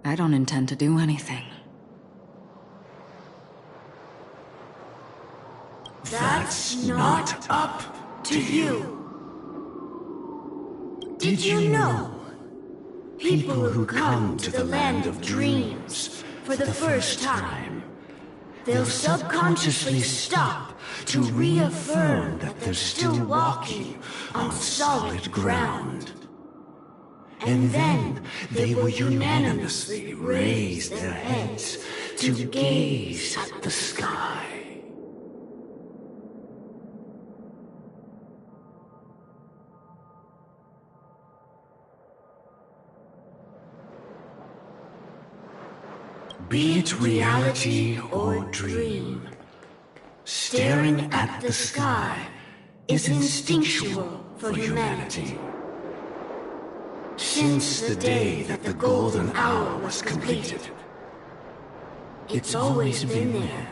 I don't intend to do anything. That's not up to you. Did you know? People who come to the land of dreams for the first time, they'll subconsciously stop to reaffirm that they're still walking on solid ground. And then they will unanimously raise their heads to gaze at the sky. Be it reality or dream, staring at the sky is instinctual for humanity. Since the day that the golden hour was completed, it's always been there,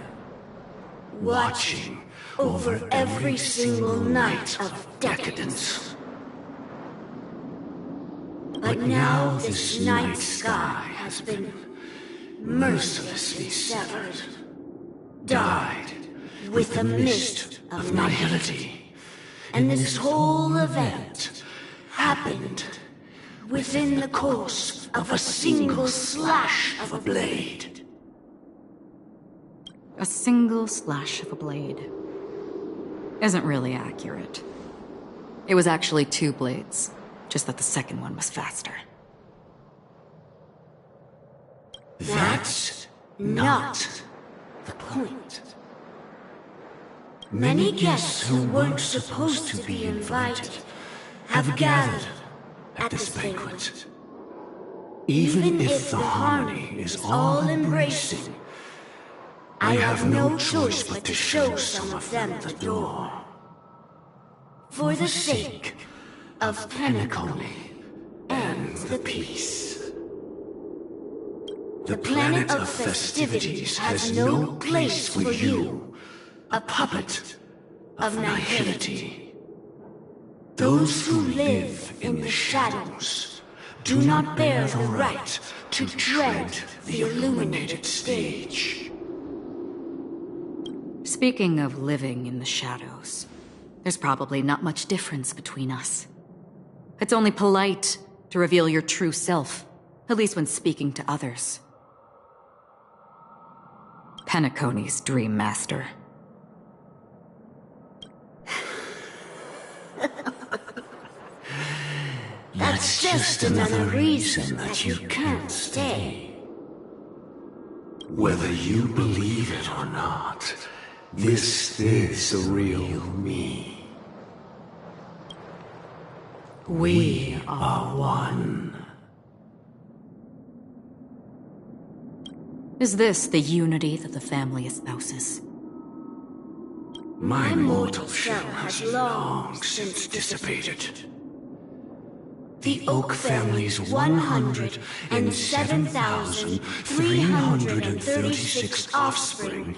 watching over every single night of decadence. But now this night sky has been mercilessly severed, dyed with the mist of nihility, and this whole event happened within the course of a single slash of a blade. A single slash of a blade isn't really accurate. It was actually 2 blades, just that the second one was faster. That's not the point. Many guests who weren't supposed to be invited have gathered at this banquet. Even if the harmony is all-embracing, I have no choice but to show some of them the door. For the sake of Penacony and the peace. The planet of festivities has no place for you, a puppet of nihility. Those who live in the shadows do not bear the right to tread the illuminated stage. Speaking of living in the shadows, there's probably not much difference between us. It's only polite to reveal your true self, at least when speaking to others. Penacony's Dream Master. That's just another reason that you can't stay. Whether you believe it or not, this is the real me. We are one. Is this the unity that the family espouses? My mortal shell has long since dissipated. The Oak family's 107,336 offspring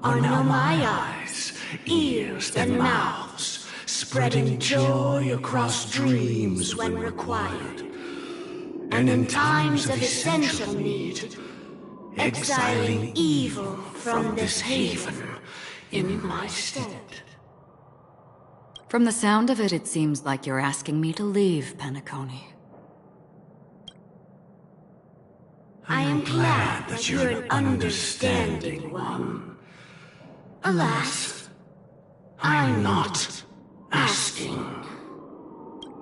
are now my eyes, ears, and mouths, spreading joy across dreams when required, and in times of essential need, exiling evil from this haven in my stead. From the sound of it, it seems like you're asking me to leave, Penacony. I am glad that you're an understanding one. Alas, I'm not asking.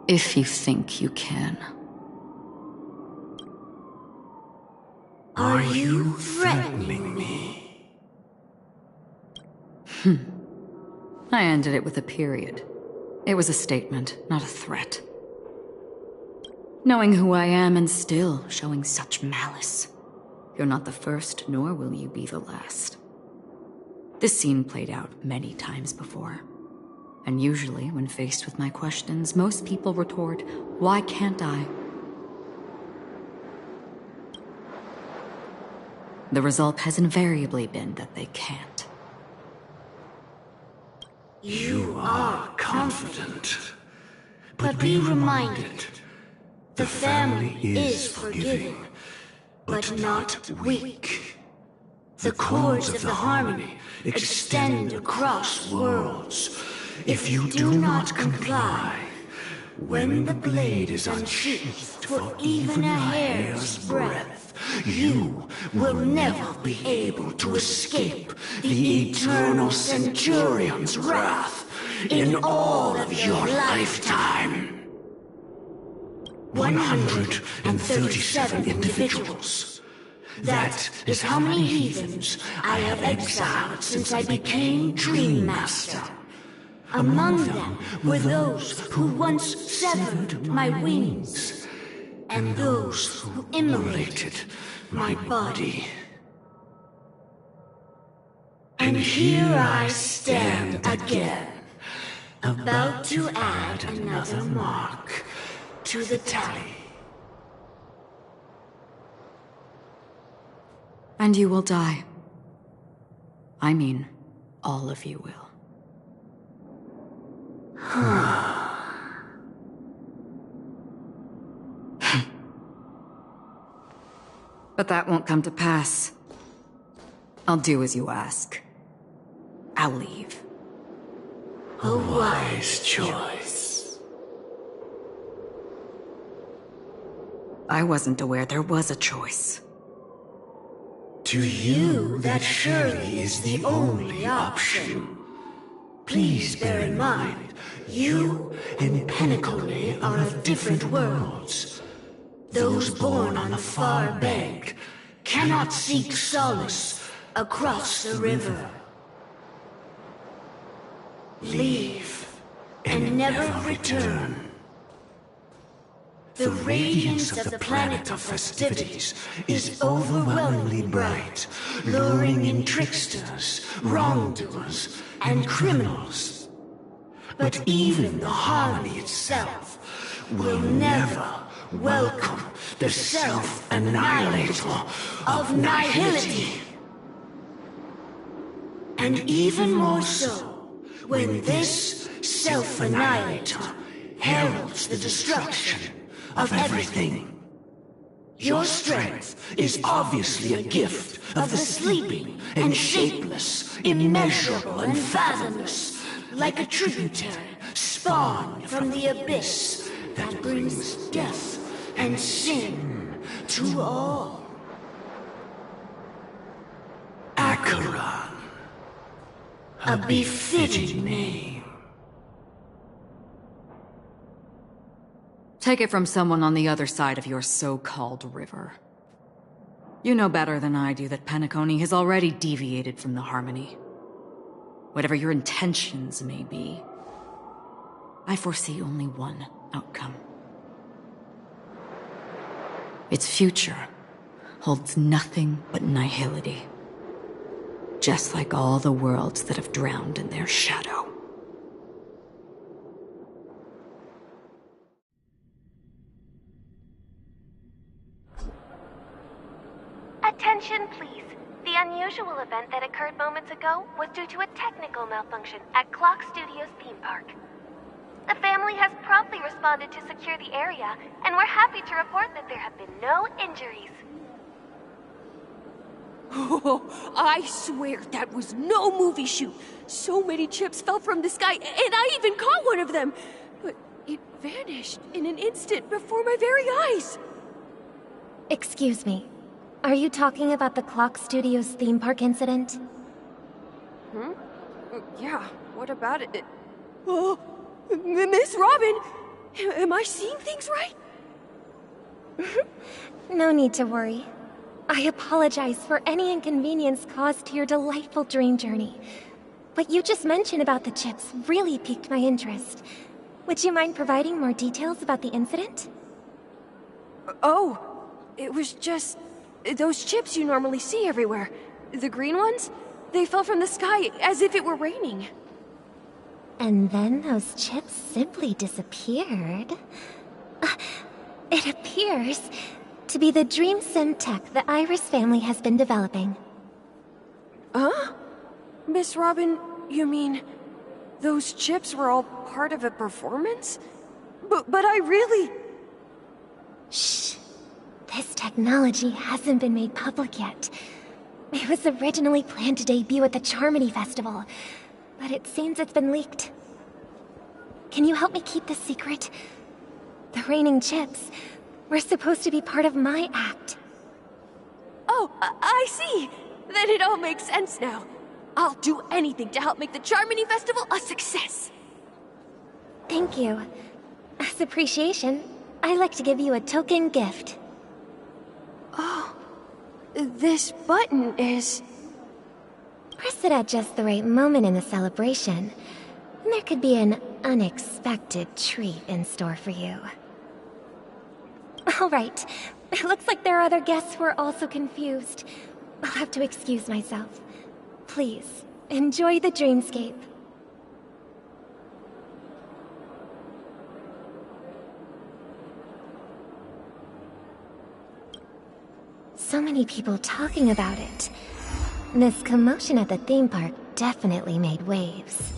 If you think you can. Are you threatening me? I ended it with a period. It was a statement, not a threat. Knowing who I am and still showing such malice. You're not the first, nor will you be the last. This scene played out many times before. And usually, when faced with my questions, most people retort, "Why can't I?" The result has invariably been that they can't. You are confident. But be reminded, the family is forgiving, but not weak. The chords of the harmony extend across worlds. If you do not comply, when the blade is unsheathed for even a hair's breadth, you will never be able to escape the eternal Centurion's wrath in all of your lifetime. 137 individuals. That is how many heathens I have exiled since I became Dream Master. Among them were those who once severed my wings, and those who immolated my body. And here I stand again, about to add another mark to the tally. And you will die. I mean, all of you will. But that won't come to pass. I'll do as you ask. I'll leave. A wise choice. I wasn't aware there was a choice. To you, that surely is the only option. Please bear in mind, you and Pentacoli are of different worlds. Those born on the far bank cannot seek solace across the river. Leave and never return. The radiance of the planet of festivities is overwhelmingly bright, luring in tricksters, wrongdoers, and criminals. But even the harmony itself will never welcome the self-annihilator of nihility. And even more so, when this self-annihilator heralds the destruction of everything. Your strength is obviously a gift of the sleeping and shapeless, immeasurable and fathomless, like a tributary spawned from the abyss that brings death and sin to all. Acheron, a befitting name. Take it from someone on the other side of your so-called river. You know better than I do that Pentaconi has already deviated from the harmony. Whatever your intentions may be, I foresee only one outcome. Its future holds nothing but nihility. Just like all the worlds that have drowned in their shadow. Attention, please. The unusual event that occurred moments ago was due to a technical malfunction at Clock Studios theme park. The family has promptly responded to secure the area, and we're happy to report that there have been no injuries. Oh, I swear that was no movie shoot. So many chips fell from the sky, and I even caught one of them. But it vanished in an instant before my very eyes. Excuse me. Are you talking about the Clock Studios theme park incident? Yeah, what about it? Oh, Miss Robin, am I seeing things right? No need to worry. I apologize for any inconvenience caused to your delightful dream journey. What you just mentioned about the chips really piqued my interest. Would you mind providing more details about the incident? Oh, it was just those chips you normally see everywhere. The green ones? They fell from the sky as if it were raining. And then those chips simply disappeared. It appears to be the dream sim tech the Iris family has been developing. Huh? Miss Robin, you mean those chips were all part of a performance? But I really... Shh. This technology hasn't been made public yet. It was originally planned to debut at the Charmony Festival, but it seems it's been leaked. Can you help me keep this secret? The raining chips were supposed to be part of my act. Oh, I see. Then it all makes sense now. I'll do anything to help make the Charmony Festival a success. Thank you. As appreciation, I'd like to give you a token gift. Oh, this button is... Press it at just the right moment in the celebration. There could be an unexpected treat in store for you. All right. It looks like there are other guests who are also confused. I'll have to excuse myself. Please, enjoy the dreamscape. So many people talking about it. This commotion at the theme park definitely made waves.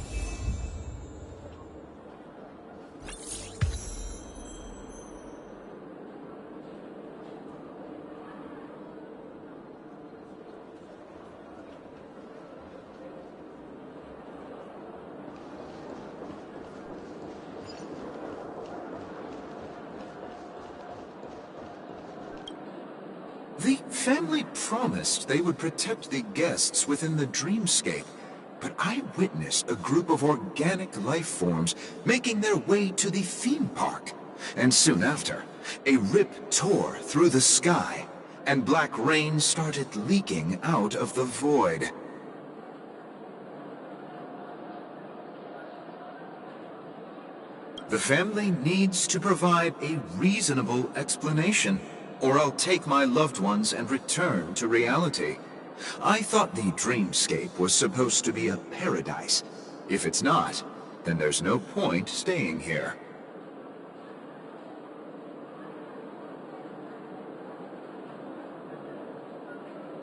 The family promised they would protect the guests within the dreamscape, but I witnessed a group of organic life forms making their way to the theme park. And soon after, a rip tore through the sky, and black rain started leaking out of the void. The family needs to provide a reasonable explanation, or I'll take my loved ones and return to reality. I thought the dreamscape was supposed to be a paradise. If it's not, then there's no point staying here.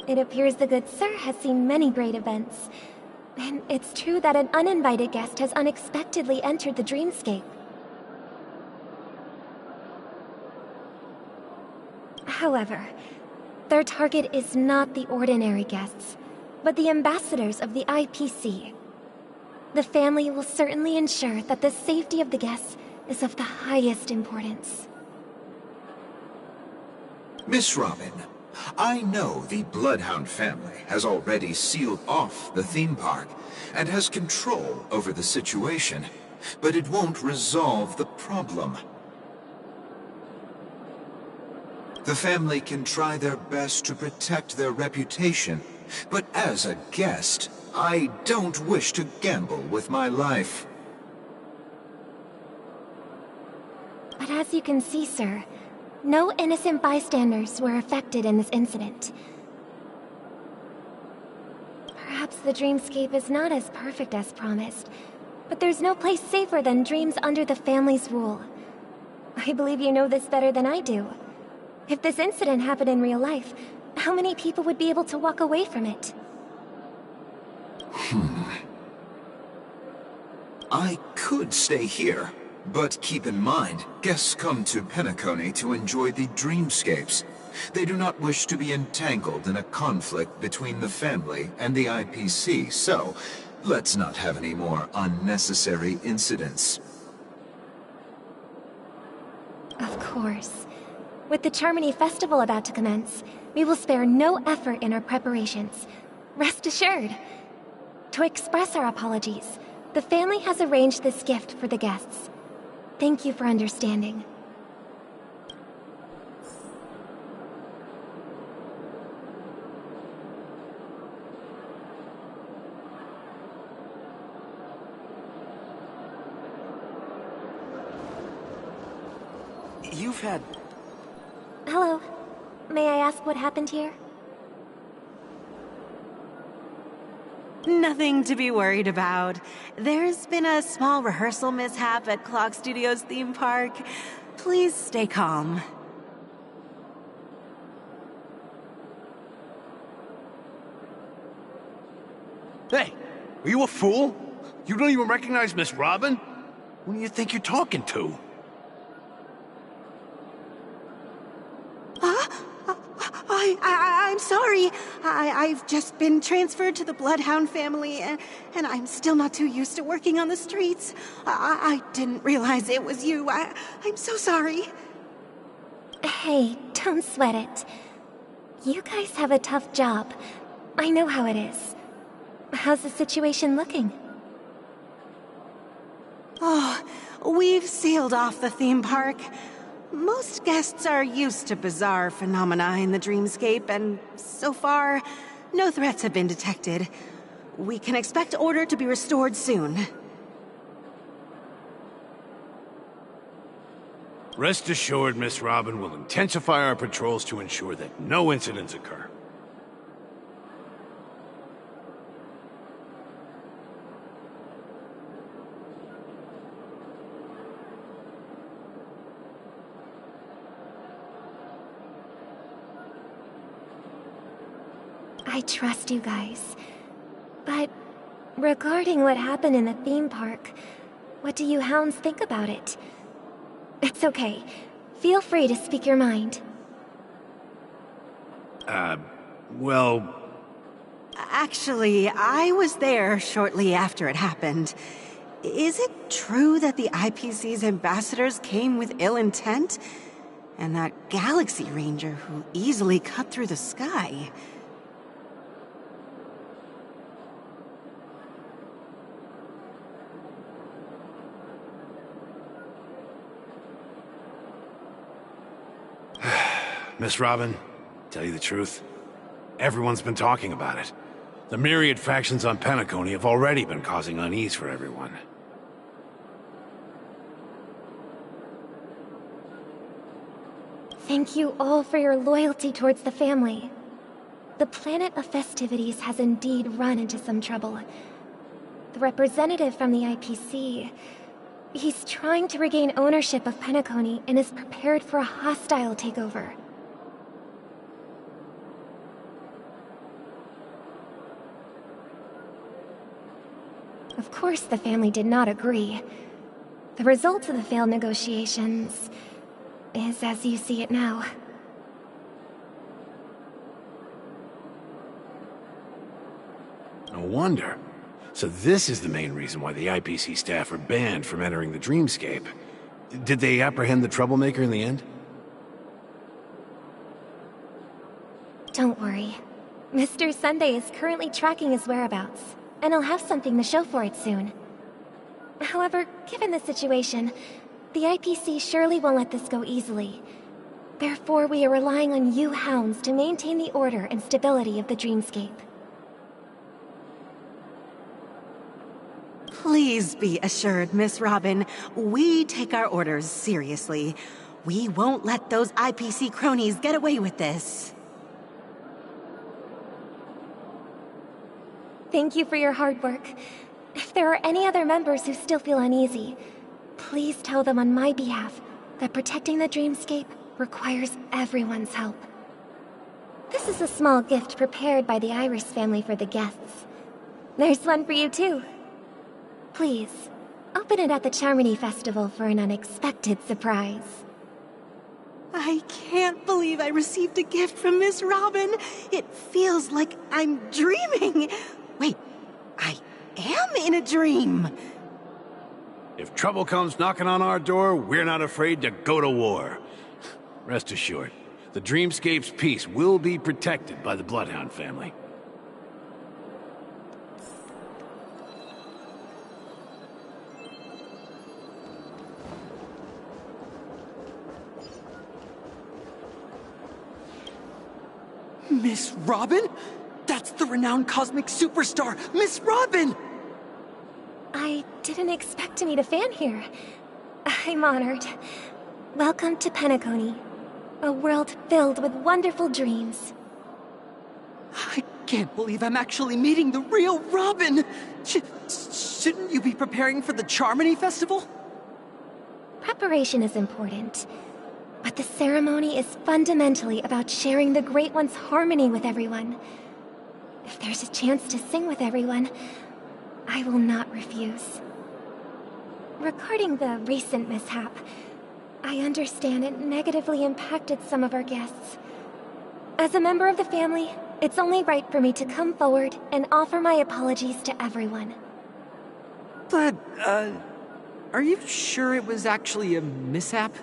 It appears the good sir has seen many great events. And it's true that an uninvited guest has unexpectedly entered the dreamscape. However, their target is not the ordinary guests, but the ambassadors of the IPC. The family will certainly ensure that the safety of the guests is of the highest importance. Miss Robin, I know the Bloodhound family has already sealed off the theme park and has control over the situation, but it won't resolve the problem. The family can try their best to protect their reputation, but as a guest, I don't wish to gamble with my life. But as you can see, sir, no innocent bystanders were affected in this incident. Perhaps the dreamscape is not as perfect as promised, but there's no place safer than dreams under the family's rule. I believe you know this better than I do. If this incident happened in real life, how many people would be able to walk away from it? I could stay here, but keep in mind, guests come to Penacony to enjoy the dreamscapes. They do not wish to be entangled in a conflict between the family and the IPC, so let's not have any more unnecessary incidents. Of course. With the Charmony Festival about to commence, we will spare no effort in our preparations. Rest assured. To express our apologies, the family has arranged this gift for the guests. Thank you for understanding. You've had... Hello. May I ask what happened here? Nothing to be worried about. There's been a small rehearsal mishap at Clock Studios theme park. Please stay calm. Hey, are you a fool? You don't even recognize Miss Robin? Who do you think you're talking to? Huh? sorry. I've just been transferred to the Bloodhound family, and I'm still not too used to working on the streets. I didn't realize it was you. I'm so sorry. Hey, don't sweat it. You guys have a tough job. I know how it is. How's the situation looking? Oh, we've sealed off the theme park. Most guests are used to bizarre phenomena in the dreamscape, and so far, no threats have been detected. We can expect order to be restored soon. Rest assured, Miss Robin will intensify our patrols to ensure that no incidents occur. I trust you guys. But regarding what happened in the theme park, what do you hounds think about it? It's okay. Feel free to speak your mind. Well... Actually, I was there shortly after it happened. Is it true that the IPC's ambassadors came with ill intent? And that Galaxy Ranger who easily cut through the sky? Miss Robin, tell you the truth, everyone's been talking about it. The myriad factions on Penacony have already been causing unease for everyone. Thank you all for your loyalty towards the family. The planet of festivities has indeed run into some trouble. The representative from the IPC... he's trying to regain ownership of Penacony and is prepared for a hostile takeover. Of course, the family did not agree. The result of the failed negotiations is as you see it now. No wonder. So this is the main reason why the IPC staff are banned from entering the dreamscape. Did they apprehend the troublemaker in the end? Don't worry. Mr. Sunday is currently tracking his whereabouts, and I'll have something to show for it soon. However, given the situation, the IPC surely won't let this go easily. Therefore, we are relying on you hounds to maintain the order and stability of the dreamscape. Please be assured, Miss Robin, we take our orders seriously. We won't let those IPC cronies get away with this. Thank you for your hard work. If there are any other members who still feel uneasy, please tell them on my behalf that protecting the dreamscape requires everyone's help. This is a small gift prepared by the Iris family for the guests. There's one for you too. Please, open it at the Charmony Festival for an unexpected surprise. I can't believe I received a gift from Miss Robin. It feels like I'm dreaming. Wait, I am in a dream. If trouble comes knocking on our door, we're not afraid to go to war. Rest assured, the dreamscape's peace will be protected by the Bloodhound family. Miss Robin? That's the renowned cosmic superstar, Miss Robin! I didn't expect to meet a fan here. I'm honored. Welcome to Penacony, a world filled with wonderful dreams. I can't believe I'm actually meeting the real Robin! Shouldn't you be preparing for the Charmony Festival? Preparation is important, but the ceremony is fundamentally about sharing the Great One's harmony with everyone. If there's a chance to sing with everyone, I will not refuse. Regarding the recent mishap, I understand it negatively impacted some of our guests. As a member of the family, it's only right for me to come forward and offer my apologies to everyone. But, are you sure it was actually a mishap?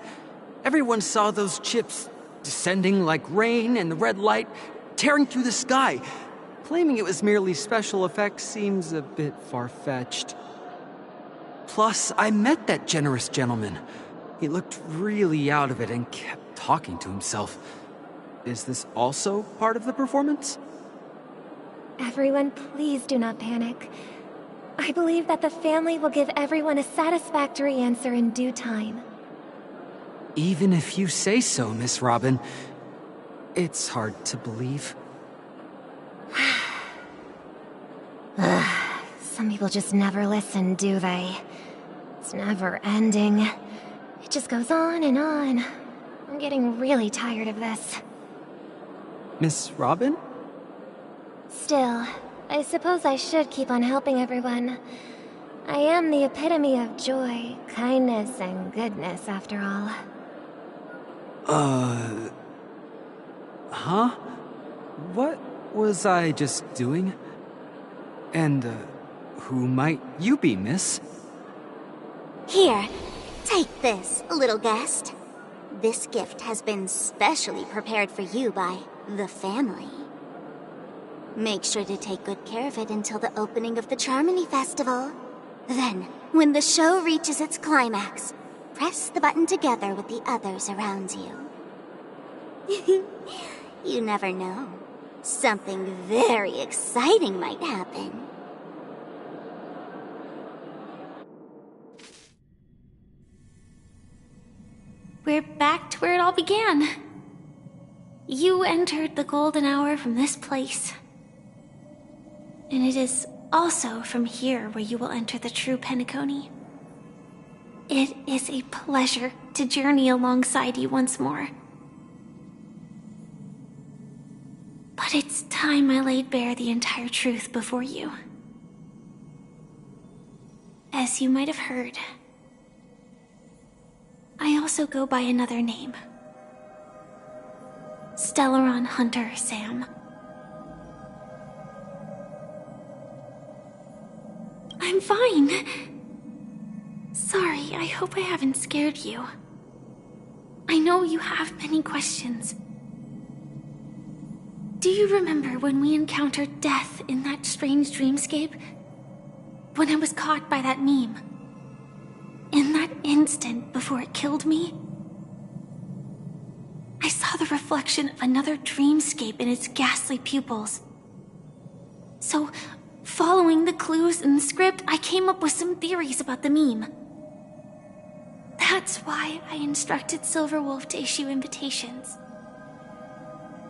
Everyone saw those chips descending like rain and the red light tearing through the sky. Claiming it was merely special effects seems a bit far-fetched. Plus, I met that generous gentleman. He looked really out of it and kept talking to himself. Is this also part of the performance? Everyone, please do not panic. I believe that the family will give everyone a satisfactory answer in due time. Even if you say so, Miss Robin, it's hard to believe. Some people just never listen, do they? It's never ending. It just goes on and on. I'm getting really tired of this. Miss Robin? Still, I suppose I should keep on helping everyone. I am the epitome of joy, kindness, and goodness, after all. Huh? What was I just doing? And, who might you be, miss? Here, take this, little guest. This gift has been specially prepared for you by the family. Make sure to take good care of it until the opening of the Charmony Festival. Then, when the show reaches its climax, press the button together with the others around you. You never know. Something very exciting might happen. We're back to where it all began. You entered the golden hour from this place. And it is also from here where you will enter the true Penacony. It is a pleasure to journey alongside you once more. But it's time I laid bare the entire truth before you. As you might have heard, I also go by another name. Stellaron Hunter Sam. I'm fine. Sorry, I hope I haven't scared you. I know you have many questions. Do you remember when we encountered death in that strange dreamscape? When I was caught by that meme? In that instant before it killed me? I saw the reflection of another dreamscape in its ghastly pupils. So, following the clues in the script, I came up with some theories about the meme. That's why I instructed Silverwolf to issue invitations,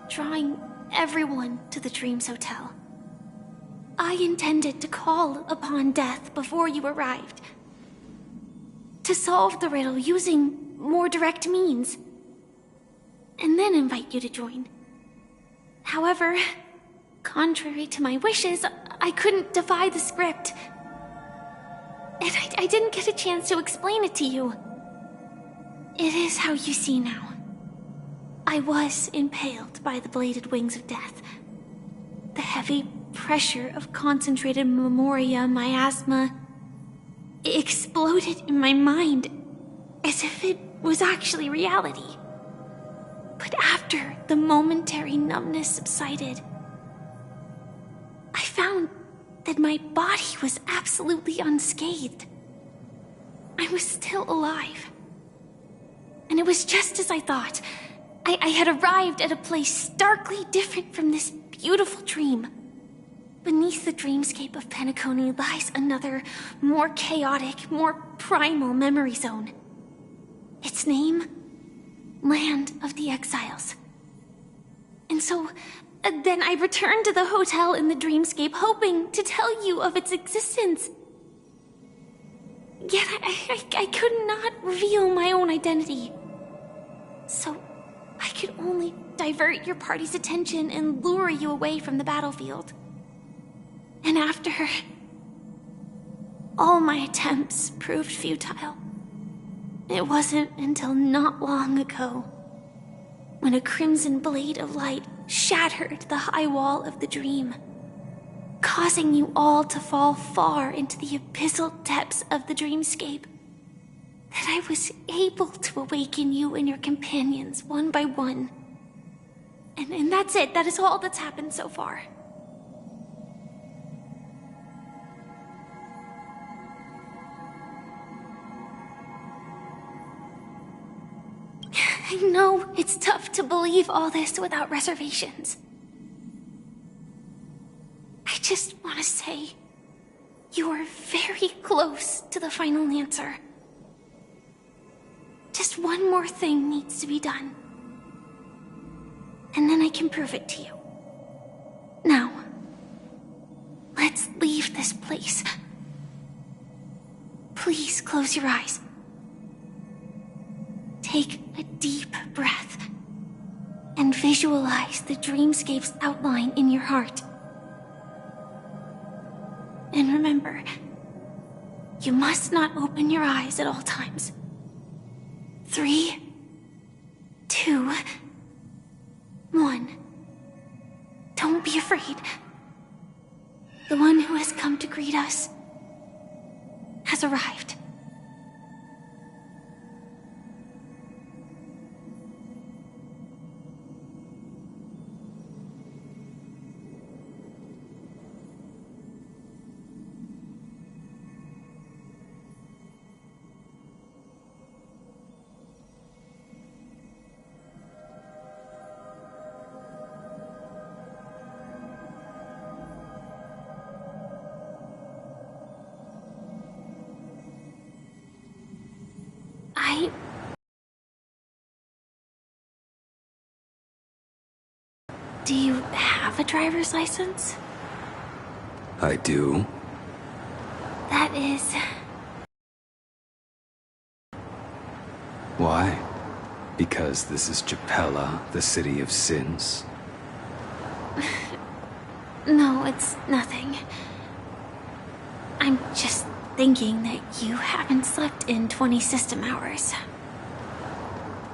drawing everyone to the Dreams Hotel. I intended to call upon death before you arrived, to solve the riddle using more direct means, and then invite you to join. However, contrary to my wishes, I couldn't defy the script. And I didn't get a chance to explain it to you. It is how you see now. I was impaled by the bladed wings of death. The heavy pressure of concentrated memoria miasma exploded in my mind as if it was actually reality. But after the momentary numbness subsided, I found that my body was absolutely unscathed. I was still alive. And it was just as I thought. I had arrived at a place starkly different from this beautiful dream. Beneath the dreamscape of Penacony lies another, more chaotic, more primal memory zone. Its name? Land of the Exiles. And so, then I returned to the hotel in the dreamscape, hoping to tell you of its existence. Yet I could not reveal my own identity. So, I could only divert your party's attention and lure you away from the battlefield. And after, all my attempts proved futile. It wasn't until not long ago, when a crimson blade of light shattered the high wall of the dream, causing you all to fall far into the abyssal depths of the dreamscape. That I was able to awaken you and your companions one by one. And that's it. That is all that's happened so far. I know it's tough to believe all this without reservations. I just want to say, you are very close to the final answer. Just one more thing needs to be done. And then I can prove it to you. Now, let's leave this place. Please close your eyes. Take a deep breath and visualize the dreamscape's outline in your heart. And remember, you must not open your eyes at all times. 3, 2, 1. Don't be afraid. The one who has come to greet us has arrived. Do you have a driver's license? I do. That is... Why? Because this is Japella, the city of sins? No, it's nothing. I'm just thinking that you haven't slept in 20 system hours.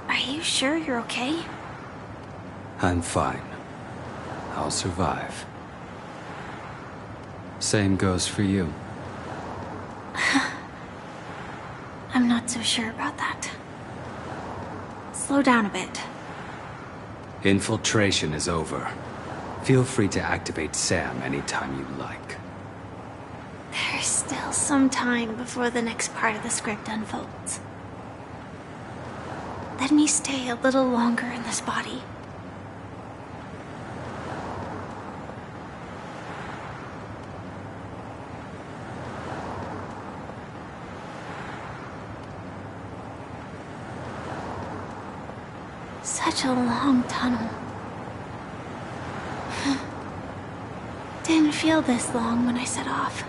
Are you sure you're okay? I'm fine. I'll survive. Same goes for you. I'm not so sure about that. Slow down a bit. Infiltration is over. Feel free to activate Sam anytime you like. There's still some time before the next part of the script unfolds. Let me stay a little longer in this body. Such a long tunnel. Didn't feel this long when I set off.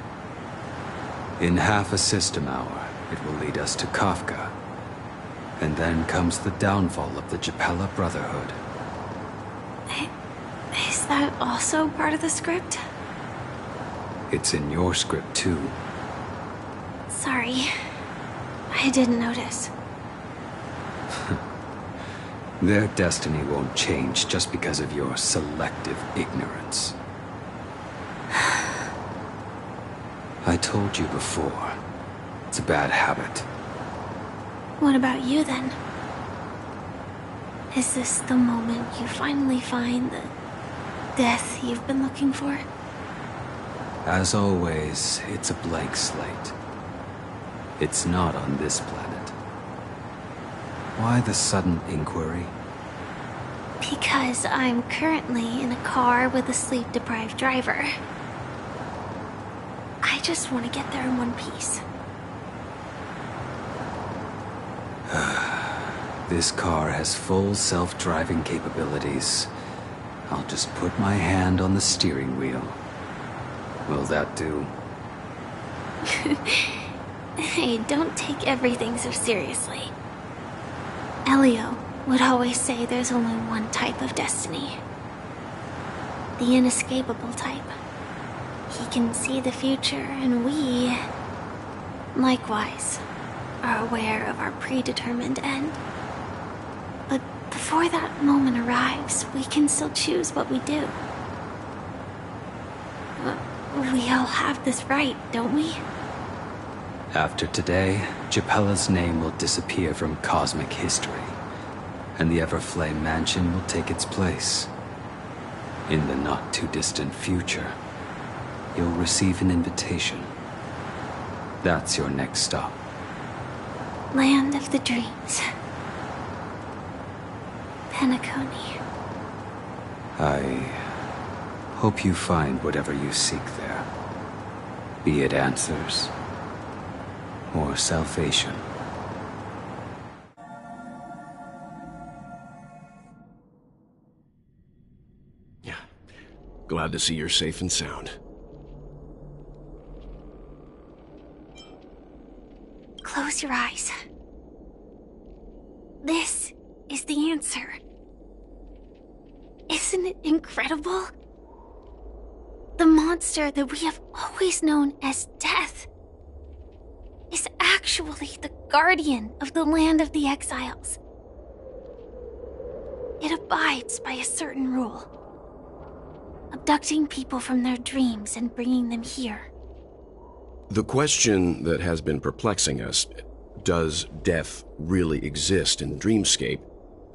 In half a system hour, it will lead us to Kafka. And then comes the downfall of the Japella Brotherhood. Is that also part of the script? It's in your script too. Sorry. I didn't notice. Their destiny won't change just because of your selective ignorance. I told you before, it's a bad habit. What about you then? Is this the moment you finally find the death you've been looking for? As always, it's a blank slate. It's not on this planet. Why the sudden inquiry? Because I'm currently in a car with a sleep-deprived driver. I just want to get there in one piece. This car has full self-driving capabilities. I'll just put my hand on the steering wheel. Will that do? Hey, don't take everything so seriously. Elio would always say there's only one type of destiny. The inescapable type. He can see the future, and we, likewise, are aware of our predetermined end. But the before that moment arrives, we can still choose what we do. We all have this right, don't we? After today, Japella's name will disappear from cosmic history, and the Everflame Mansion will take its place. In the not-too-distant future, you'll receive an invitation. That's your next stop. Land of the Dreams. Penacony. I hope you find whatever you seek there. Be it answers or salvation. Yeah. Glad to see you're safe and sound. Close your eyes. This is the answer. Isn't it incredible? The monster that we have always known as Death is actually the guardian of the land of the exiles. It abides by a certain rule: abducting people from their dreams and bringing them here. The question that has been perplexing us, does death really exist in Dreamscape,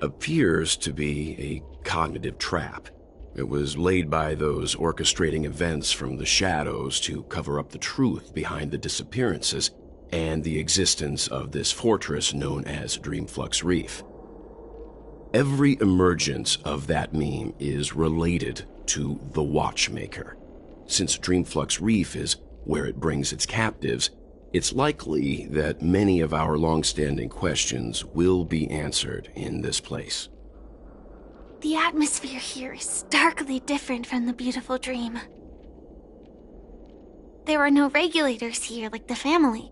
appears to be a cognitive trap. It was laid by those orchestrating events from the shadows to cover up the truth behind the disappearances and the existence of this fortress known as Dreamflux Reef. Every emergence of that meme is related to the Watchmaker. Since Dreamflux Reef is where it brings its captives, it's likely that many of our long-standing questions will be answered in this place. The atmosphere here is starkly different from the beautiful dream. There are no regulators here like the family.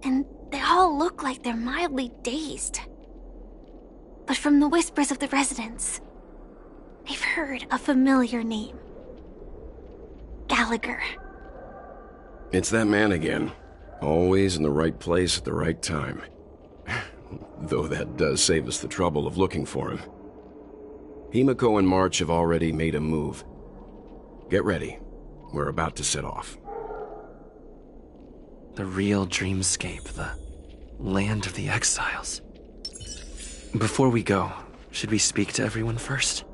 And they all look like they're mildly dazed. But from the whispers of the residents, I've heard a familiar name. Gallagher. It's that man again. Always in the right place at the right time. Though that does save us the trouble of looking for him. Himiko and March have already made a move. Get ready. We're about to set off. The real dreamscape, the land of the exiles. Before we go, should we speak to everyone first?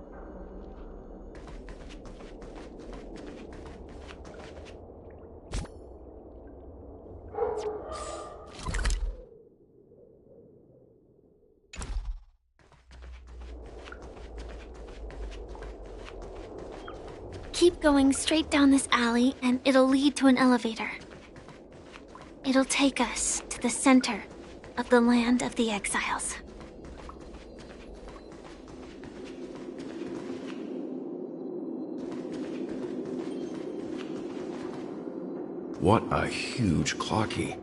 Keep going straight down this alley and it'll lead to an elevator. It'll take us to the center of the land of the exiles. What a huge clocky.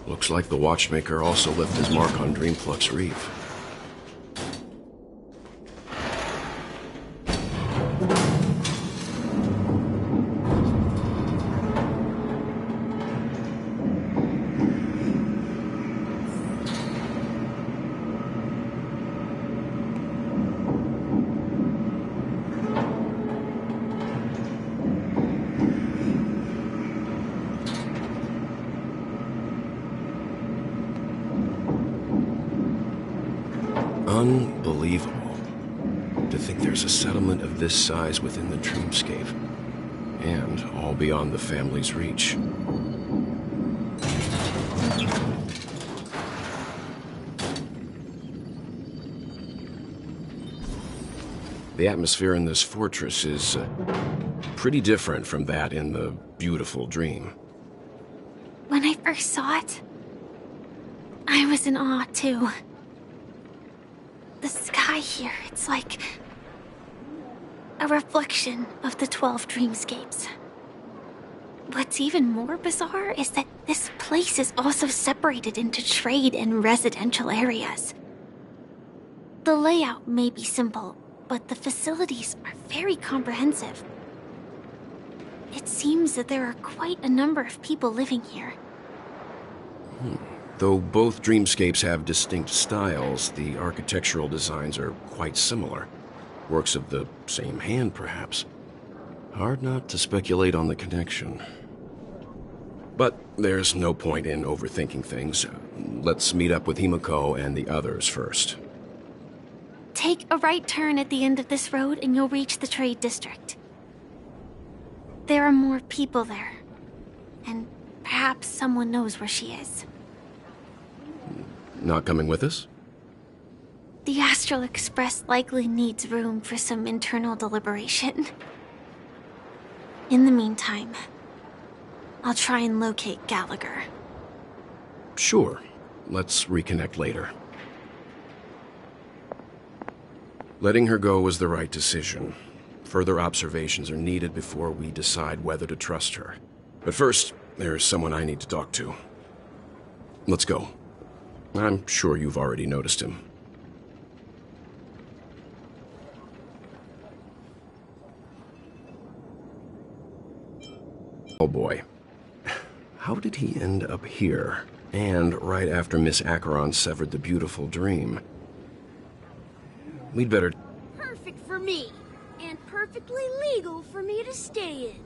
Looks like the Watchmaker also left his mark on Dreamflux Reef. Unbelievable. To think there's a settlement of this size within the Dreamscape, and all beyond the family's reach. The atmosphere in this fortress is pretty different from that in the beautiful dream. When I first saw it, I was in awe too. The sky here, it's like a reflection of the 12 dreamscapes. What's even more bizarre is that this place is also separated into trade and residential areas. The layout may be simple, but the facilities are very comprehensive. It seems that there are quite a number of people living here. Though both dreamscapes have distinct styles, the architectural designs are quite similar. Works of the same hand, perhaps. Hard not to speculate on the connection. But there's no point in overthinking things. Let's meet up with Himiko and the others first. Take a right turn at the end of this road and you'll reach the trade district. There are more people there. And perhaps someone knows where she is. Not coming with us? The Astral Express likely needs room for some internal deliberation. In the meantime, I'll try and locate Gallagher. Sure. Let's reconnect later. Letting her go was the right decision. Further observations are needed before we decide whether to trust her. But first, there's someone I need to talk to. Let's go. I'm sure you've already noticed him. Oh boy. How did he end up here? And right after Miss Acheron severed the beautiful dream. We'd better... Perfect for me, and perfectly legal for me to stay in.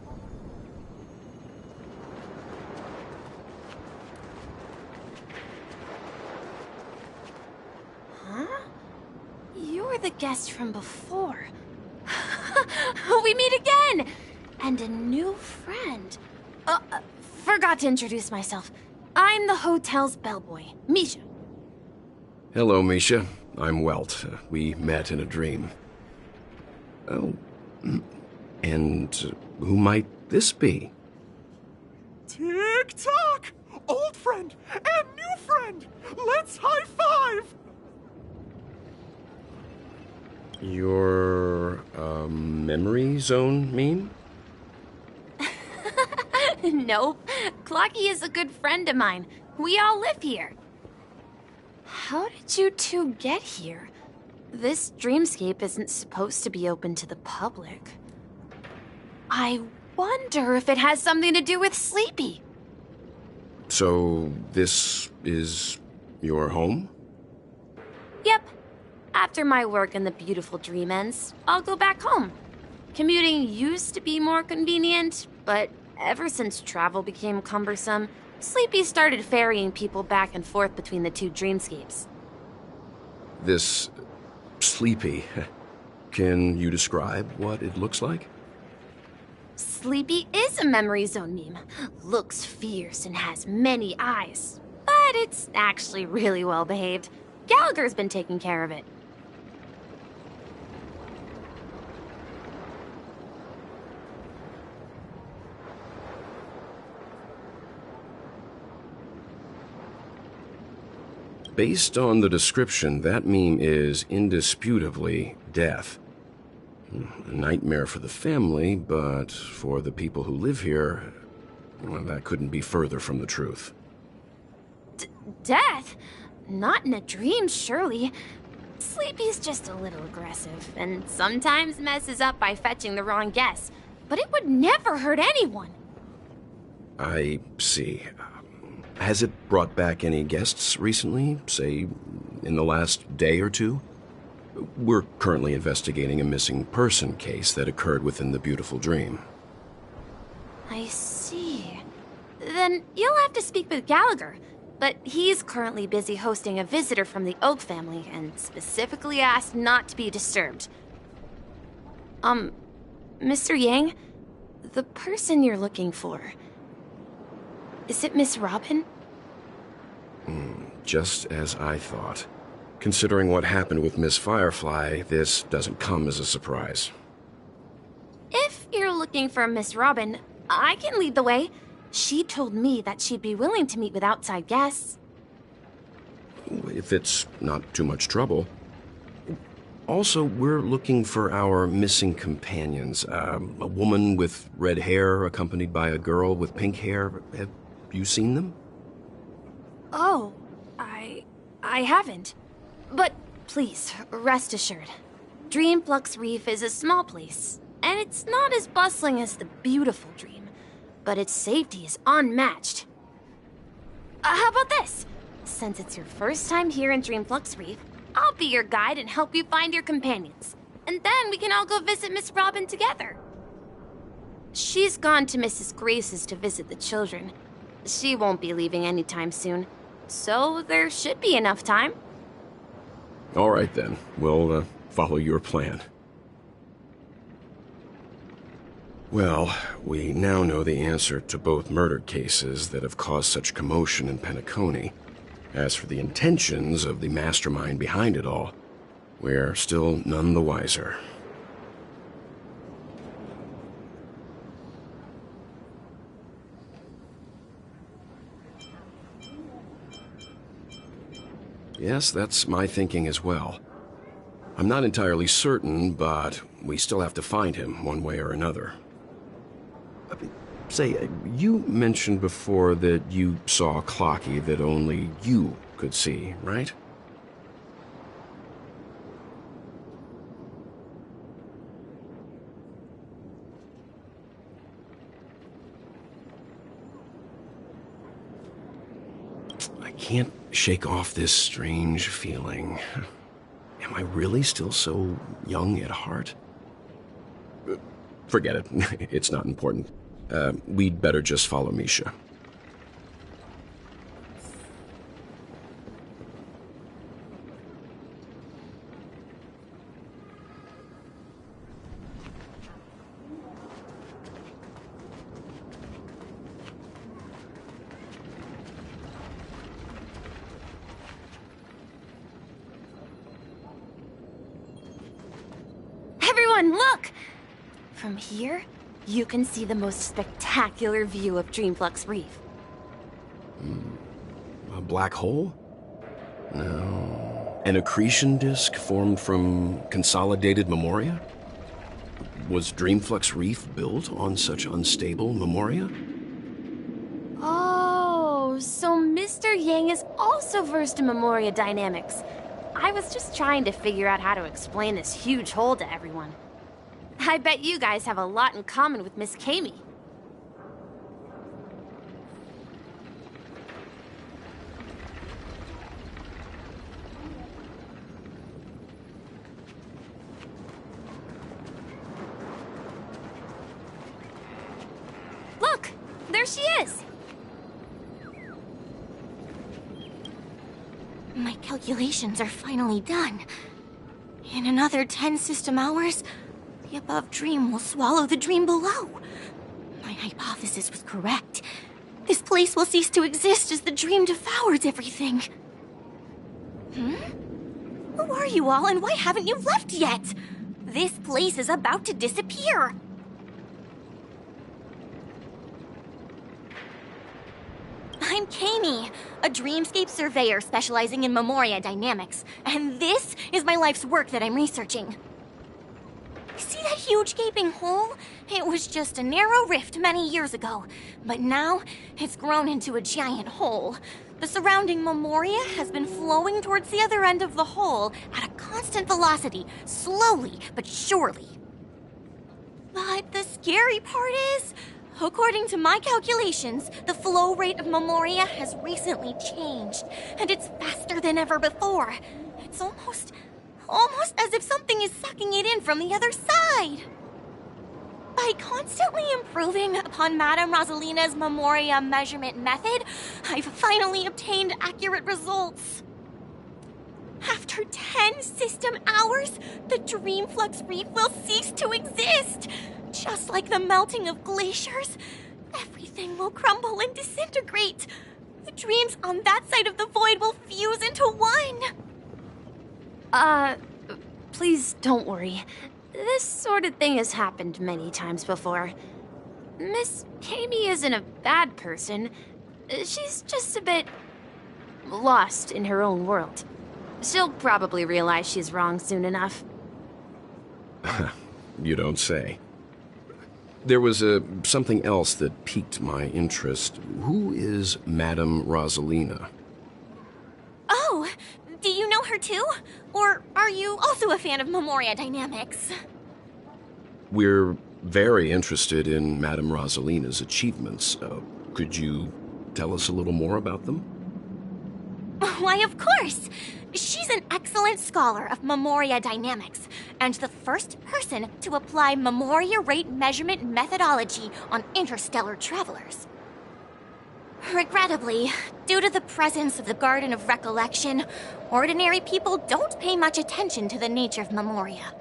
Huh? You're the guest from before. We meet again! And a new friend. Forgot to introduce myself. I'm the hotel's bellboy, Misha. Hello, Misha. I'm Welt. We met in a dream. Oh, and who might this be? Tick-tock! Old friend and new friend! Let's high-five! Your, memory zone mean? Nope. Clocky is a good friend of mine. We all live here. How did you two get here? This dreamscape isn't supposed to be open to the public. I wonder if it has something to do with Sleepy. So, this is your home? Yep. After my work in the beautiful dream ends, I'll go back home. Commuting used to be more convenient, but ever since travel became cumbersome, Sleepy started ferrying people back and forth between the two dreamscapes. This... Sleepy. Can you describe what it looks like? Sleepy is a memory zone meme. Looks fierce and has many eyes. But it's actually really well behaved. Gallagher's been taking care of it. Based on the description, that meme is indisputably death. A nightmare for the family, but for the people who live here, well, that couldn't be further from the truth. Death? Not in a dream, surely. Sleepy's just a little aggressive, and sometimes messes up by fetching the wrong guess. But it would never hurt anyone. I see. Has it brought back any guests recently, say, in the last day or two? We're currently investigating a missing person case that occurred within the beautiful dream. I see. Then you'll have to speak with Gallagher. But he's currently busy hosting a visitor from the Oak family and specifically asked not to be disturbed. Mr. Yang, the person you're looking for, is it Miss Robin? Just as I thought. Considering what happened with Miss Firefly, this doesn't come as a surprise. If you're looking for Miss Robin, I can lead the way. She told me that she'd be willing to meet with outside guests. If it's not too much trouble. Also, we're looking for our missing companions. A woman with red hair accompanied by a girl with pink hair. Have you seen them? Oh, I haven't. But please, rest assured. Dreamflux Reef is a small place, and it's not as bustling as the beautiful dream, but its safety is unmatched. How about this? Since it's your first time here in Dreamflux Reef, I'll be your guide and help you find your companions. And then we can all go visit Miss Robin together. She's gone to Mrs. Grace's to visit the children. She won't be leaving anytime soon, so there should be enough time. All right then, we'll follow your plan. Well, we now know the answer to both murder cases that have caused such commotion in Penacony. As for the intentions of the mastermind behind it all, we're still none the wiser. Yes, that's my thinking as well. I'm not entirely certain, but we still have to find him one way or another. Say, you mentioned before that you saw a Clocky that only you could see, right? I can't shake off this strange feeling. Am I really still so young at heart? Forget it. It's not important. We'd better just follow Misha. Everyone, look! From here, you can see the most spectacular view of Dreamflux Reef. A black hole? No. An accretion disk formed from consolidated memoria? Was Dreamflux Reef built on such unstable memoria? Oh, so Mr. Yang is also versed in memoria dynamics. I was just trying to figure out how to explain this huge hole to everyone. I bet you guys have a lot in common with Miss Kami. Look! There she is! My calculations are finally done. In another 10 system hours, the above dream will swallow the dream below. My hypothesis was correct. This place will cease to exist as the dream devours everything. Who are you all, and why haven't you left yet? This place is about to disappear. I'm Kami, a dreamscape surveyor specializing in memoria dynamics, and this is my life's work that I'm researching. See that huge gaping hole? It was just a narrow rift many years ago, but now it's grown into a giant hole. The surrounding memoria has been flowing towards the other end of the hole at a constant velocity, slowly but surely. But the scary part is, according to my calculations, the flow rate of memoria has recently changed, and it's faster than ever before. It's almost as if something is sucking it in from the other side. By constantly improving upon Madame Rosalina's memoria measurement method, I've finally obtained accurate results. After 10 system hours, the Dreamflux Reef will cease to exist. Just like the melting of glaciers, everything will crumble and disintegrate. The dreams on that side of the void will fuse into one. Please don't worry. This sort of thing has happened many times before. Miss Kami isn't a bad person. She's just a bit lost in her own world. She'll probably realize she's wrong soon enough. You don't say. There was something else that piqued my interest. Who is Madame Rosalina? Oh, do you know her too? Or are you also a fan of memoria dynamics? We're very interested in Madame Rosalina's achievements. Could you tell us a little more about them? Why, of course! She's an excellent scholar of Memoria dynamics, and the first person to apply Memoria rate measurement methodology on interstellar travelers. Regrettably, due to the presence of the Garden of Recollection, ordinary people don't pay much attention to the nature of Memoria.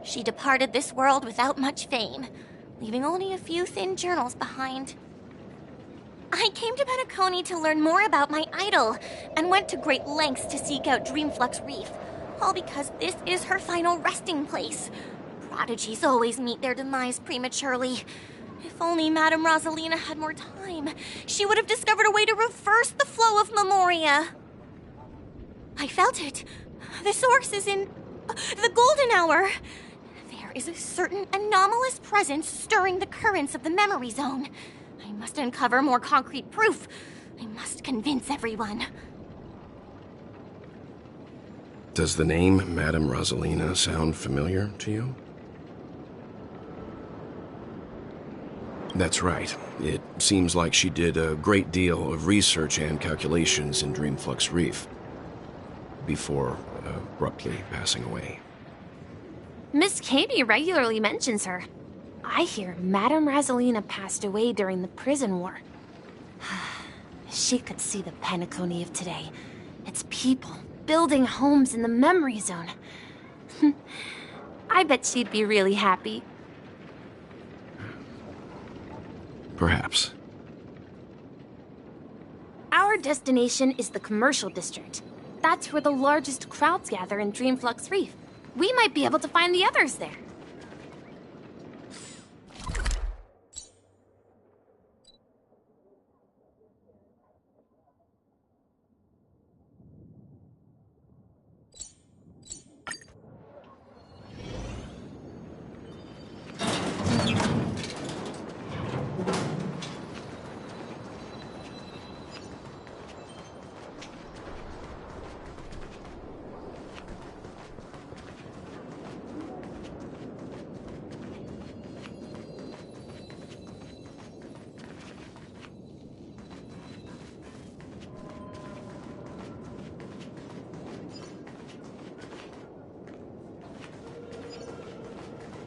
She departed this world without much fame, leaving only a few thin journals behind. I came to Penacony to learn more about my idol, and went to great lengths to seek out Dreamflux Reef, all because this is her final resting place. Prodigies always meet their demise prematurely. If only Madame Rosalina had more time, she would have discovered a way to reverse the flow of Memoria. I felt it. The source is in the golden hour. There is a certain anomalous presence stirring the currents of the memory zone. I must uncover more concrete proof. I must convince everyone. Does the name Madame Rosalina sound familiar to you? That's right. It seems like she did a great deal of research and calculations in Dreamflux Reef before abruptly passing away. Miss Katie regularly mentions her. I hear Madame Rosalina passed away during the prison war. She could see the Penacony of today. Its people building homes in the memory zone. I bet she'd be really happy. Perhaps. Our destination is the commercial district. That's where the largest crowds gather in Dreamflux Reef. We might be able to find the others there.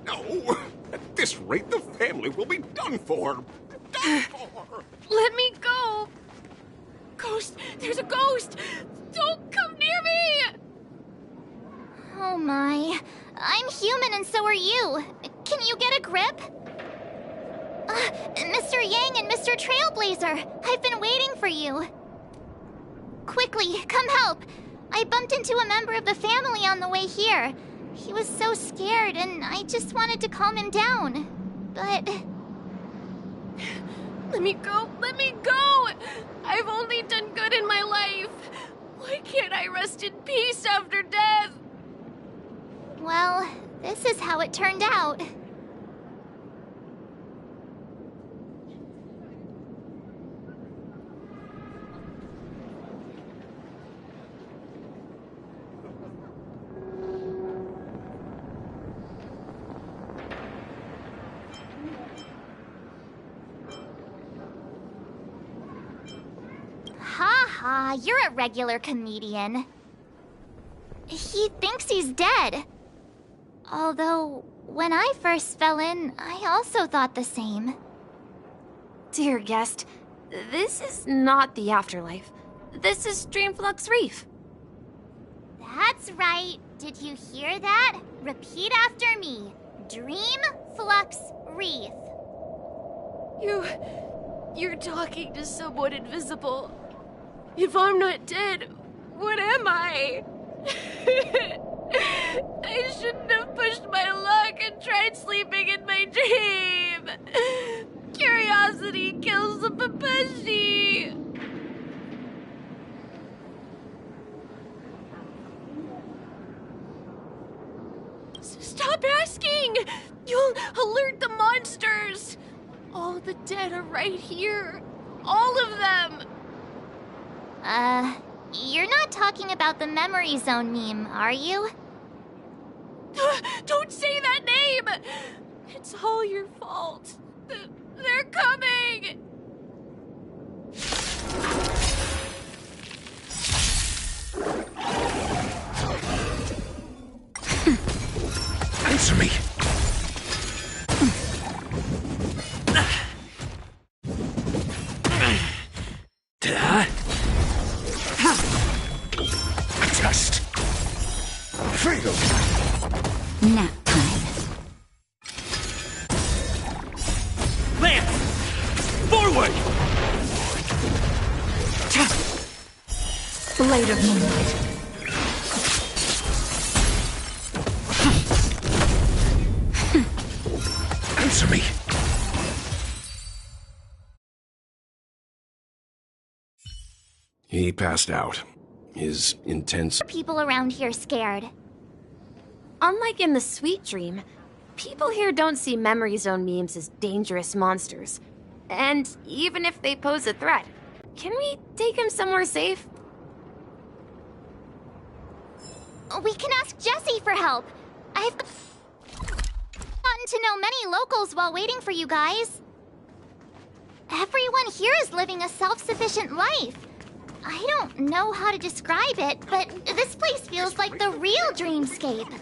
No! At this rate, the family will be done for! Done for! Let me go! Ghost! There's a ghost! Don't come near me! Oh my. I'm human and so are you. Can you get a grip? Mr. Yang and Mr. Trailblazer, I've been waiting for you. Quickly, come help. I bumped into a member of the family on the way here. He was so scared, and I just wanted to calm him down. But... Let me go! Let me go! I've only done good in my life. Why can't I rest in peace after death? Well, this is how it turned out. Ha, you're a regular comedian. He thinks he's dead. Although, when I first fell in, I also thought the same. Dear guest, this is not the afterlife. This is Dreamflux Reef. That's right. Did you hear that? Repeat after me. Dreamflux Reef. You're talking to someone invisible. If I'm not dead, what am I? I shouldn't have pushed my luck and tried sleeping in my dream. Curiosity kills the papashi. Stop asking! You'll alert the monsters. All the dead are right here. All of them. You're not talking about the memory zone meme, are you? Don't say that name! It's all your fault. They're coming! way! Blade of Moonlight. Answer me! He passed out. His intense... People around here scared. Unlike in the Sweet Dream, people here don't see Memory Zone memes as dangerous monsters. And even if they pose a threat, can we take him somewhere safe? We can ask Jessie for help. I've gotten to know many locals while waiting for you guys. Everyone here is living a self-sufficient life. I don't know how to describe it, but this place feels like the real dreamscape.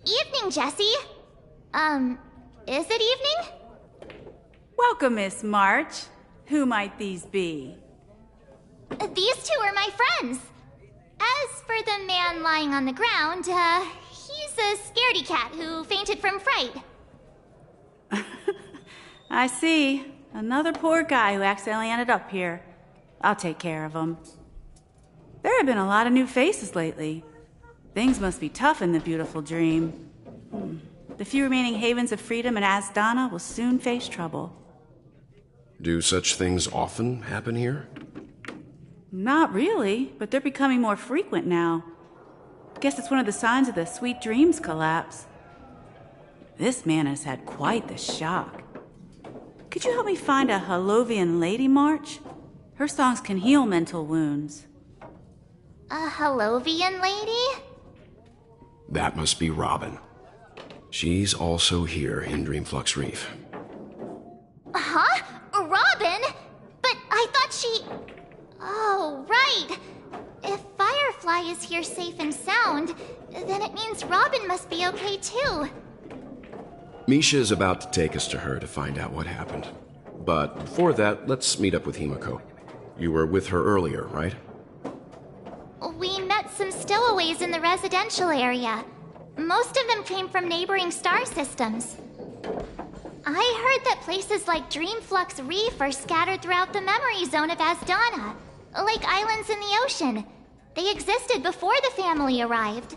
Evening, Jessie. Is it evening? Welcome, Miss March. Who might these be? These two are my friends. As for the man lying on the ground, he's a scaredy cat who fainted from fright. I see. Another poor guy who accidentally ended up here. I'll take care of him. There have been a lot of new faces lately. Things must be tough in the beautiful dream. The few remaining havens of freedom in Asdana will soon face trouble. Do such things often happen here? Not really, but they're becoming more frequent now. Guess it's one of the signs of the Sweet Dreams collapse. This man has had quite the shock. Could you help me find a Halovian lady, March? Her songs can heal mental wounds. A Halovian lady? That must be Robin. She's also here in Dreamflux Reef. Huh? Robin? But I thought she... Oh, right. If Firefly is here safe and sound, then it means Robin must be okay too. Misha is about to take us to her to find out what happened. But before that, let's meet up with Himiko. You were with her earlier, right? We met some stowaways in the residential area. Most of them came from neighboring star systems. I heard that places like Dreamflux Reef are scattered throughout the memory zone of Asdana, like islands in the ocean. They existed before the family arrived.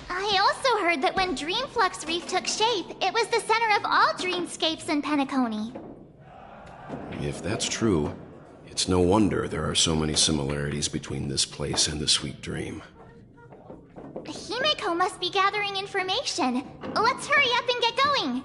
I also heard that when Dreamflux Reef took shape, it was the center of all dreamscapes in Penacony. If that's true, it's no wonder there are so many similarities between this place and the Sweet Dream. Himiko must be gathering information. Let's hurry up and get going.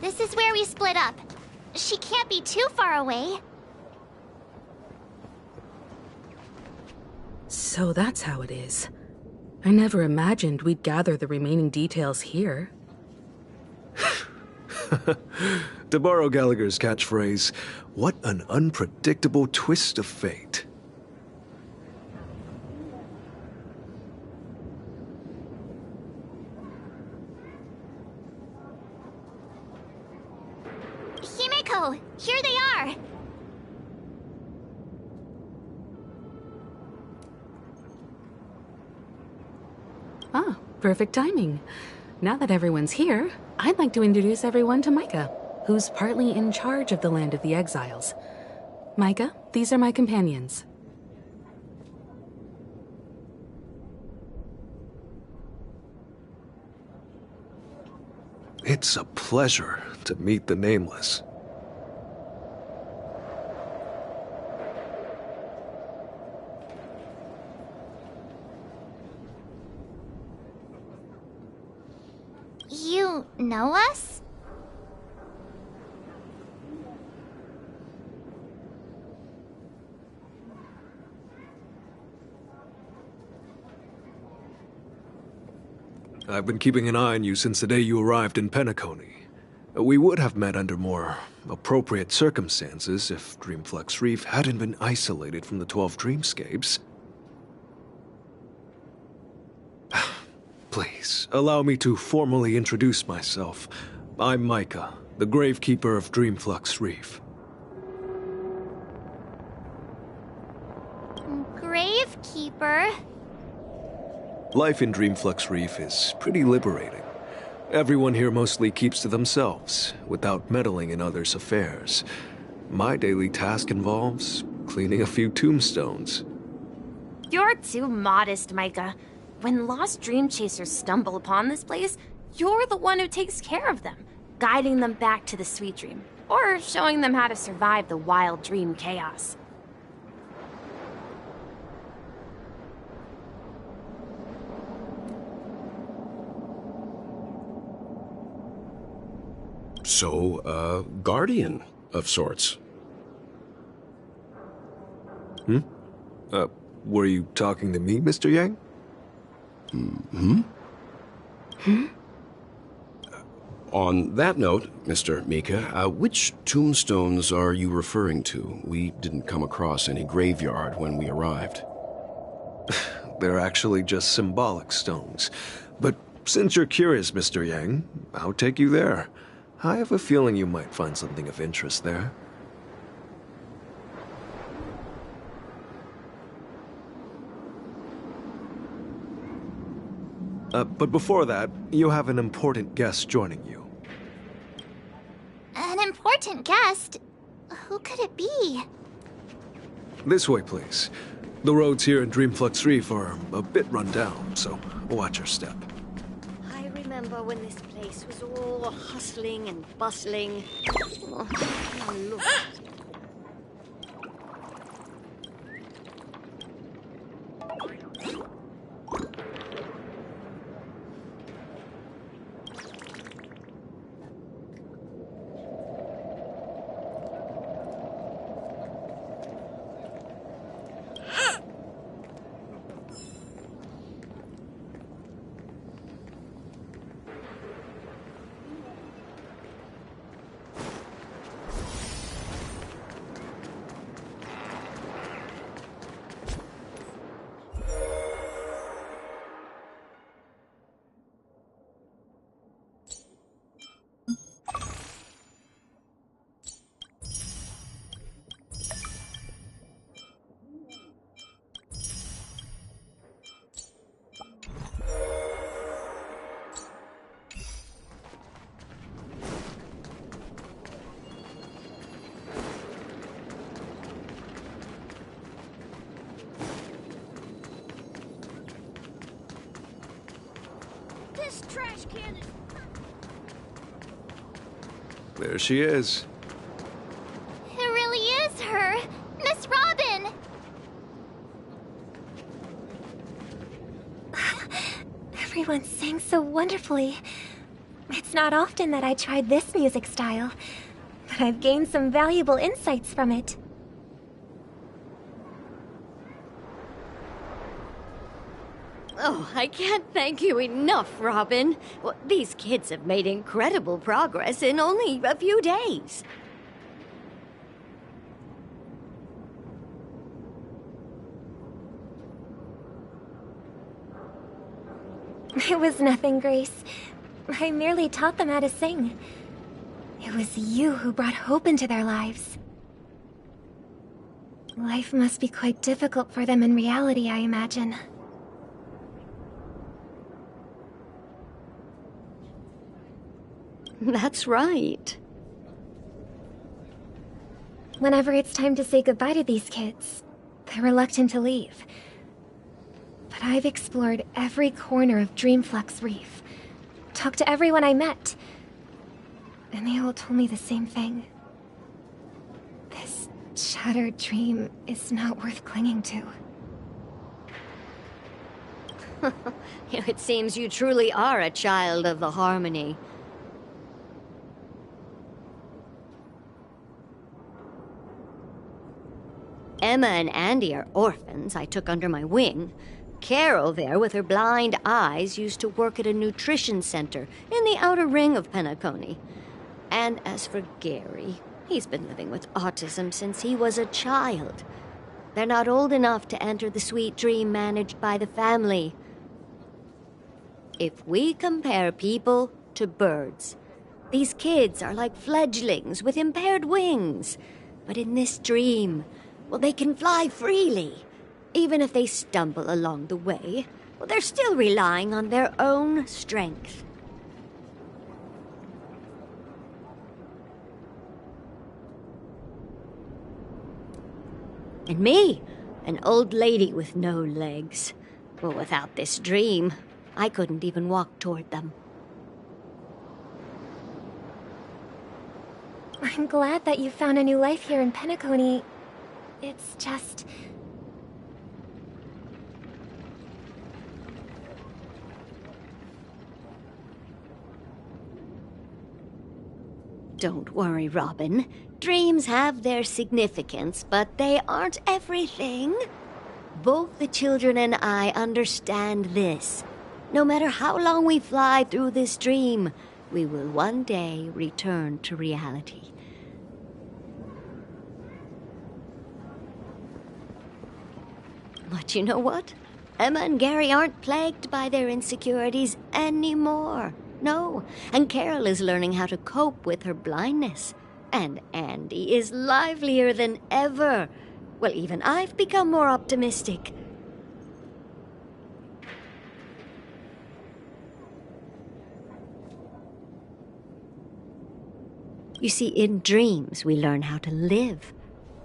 This is where we split up. She can't be too far away. So that's how it is. I never imagined we'd gather the remaining details here. To borrow Gallagher's catchphrase, what an unpredictable twist of fate. Himeko! Here they are! Ah, perfect timing. Now that everyone's here, I'd like to introduce everyone to Micah, who's partly in charge of the Land of the Exiles. Micah, these are my companions. It's a pleasure to meet the Nameless. You know us? I've been keeping an eye on you since the day you arrived in Penacony. We would have met under more appropriate circumstances if Dreamflux Reef hadn't been isolated from the 12 Dreamscapes. Please, allow me to formally introduce myself. I'm Micah, the Gravekeeper of Dreamflux Reef. Gravekeeper? Life in Dreamflux Reef is pretty liberating. Everyone here mostly keeps to themselves, without meddling in others' affairs. My daily task involves cleaning a few tombstones. You're too modest, Micah. When lost dream chasers stumble upon this place, you're the one who takes care of them, guiding them back to the sweet dream, or showing them how to survive the wild dream chaos. So, a guardian of sorts. Were you talking to me, Mr. Yang? On that note, Mr. Mika, which tombstones are you referring to? We didn't come across any graveyard when we arrived. They're actually just symbolic stones. But since you're curious, Mr. Yang, I'll take you there. I have a feeling you might find something of interest there. But before that, you have an important guest joining you. An important guest? Who could it be? This way, please. The roads here in Dreamflux Reef are a bit run down, so watch your step. I remember when this place was all hustling and bustling. Oh, now look. This trash can is... There she is. It really is her! Miss Robin! Everyone sang so wonderfully. It's not often that I tried this music style, but I've gained some valuable insights from it. Oh, I can't thank you enough, Robin. Well, these kids have made incredible progress in only a few days. It was nothing, Grace. I merely taught them how to sing. It was you who brought hope into their lives. Life must be quite difficult for them in reality, I imagine. That's right. Whenever it's time to say goodbye to these kids, they're reluctant to leave. But I've explored every corner of Dreamflux Reef, talked to everyone I met, and they all told me the same thing. This shattered dream is not worth clinging to. It seems you truly are a child of the Harmony. Emma and Andy are orphans I took under my wing. Carol there, with her blind eyes, used to work at a nutrition center in the outer ring of Penacony. And as for Gary, he's been living with autism since he was a child. They're not old enough to enter the sweet dream managed by the family. If we compare people to birds, these kids are like fledglings with impaired wings. But in this dream, well, they can fly freely. Even if they stumble along the way, well, they're still relying on their own strength. And me, an old lady with no legs. Well, without this dream, I couldn't even walk toward them. I'm glad that you found a new life here in Penacony. It's just... Don't worry, Robin. Dreams have their significance, but they aren't everything. Both the children and I understand this. No matter how long we fly through this dream, we will one day return to reality. But you know what? Emma and Gary aren't plagued by their insecurities anymore. No, and Carol is learning how to cope with her blindness. And Andy is livelier than ever. Well, even I've become more optimistic. You see, in dreams, we learn how to live.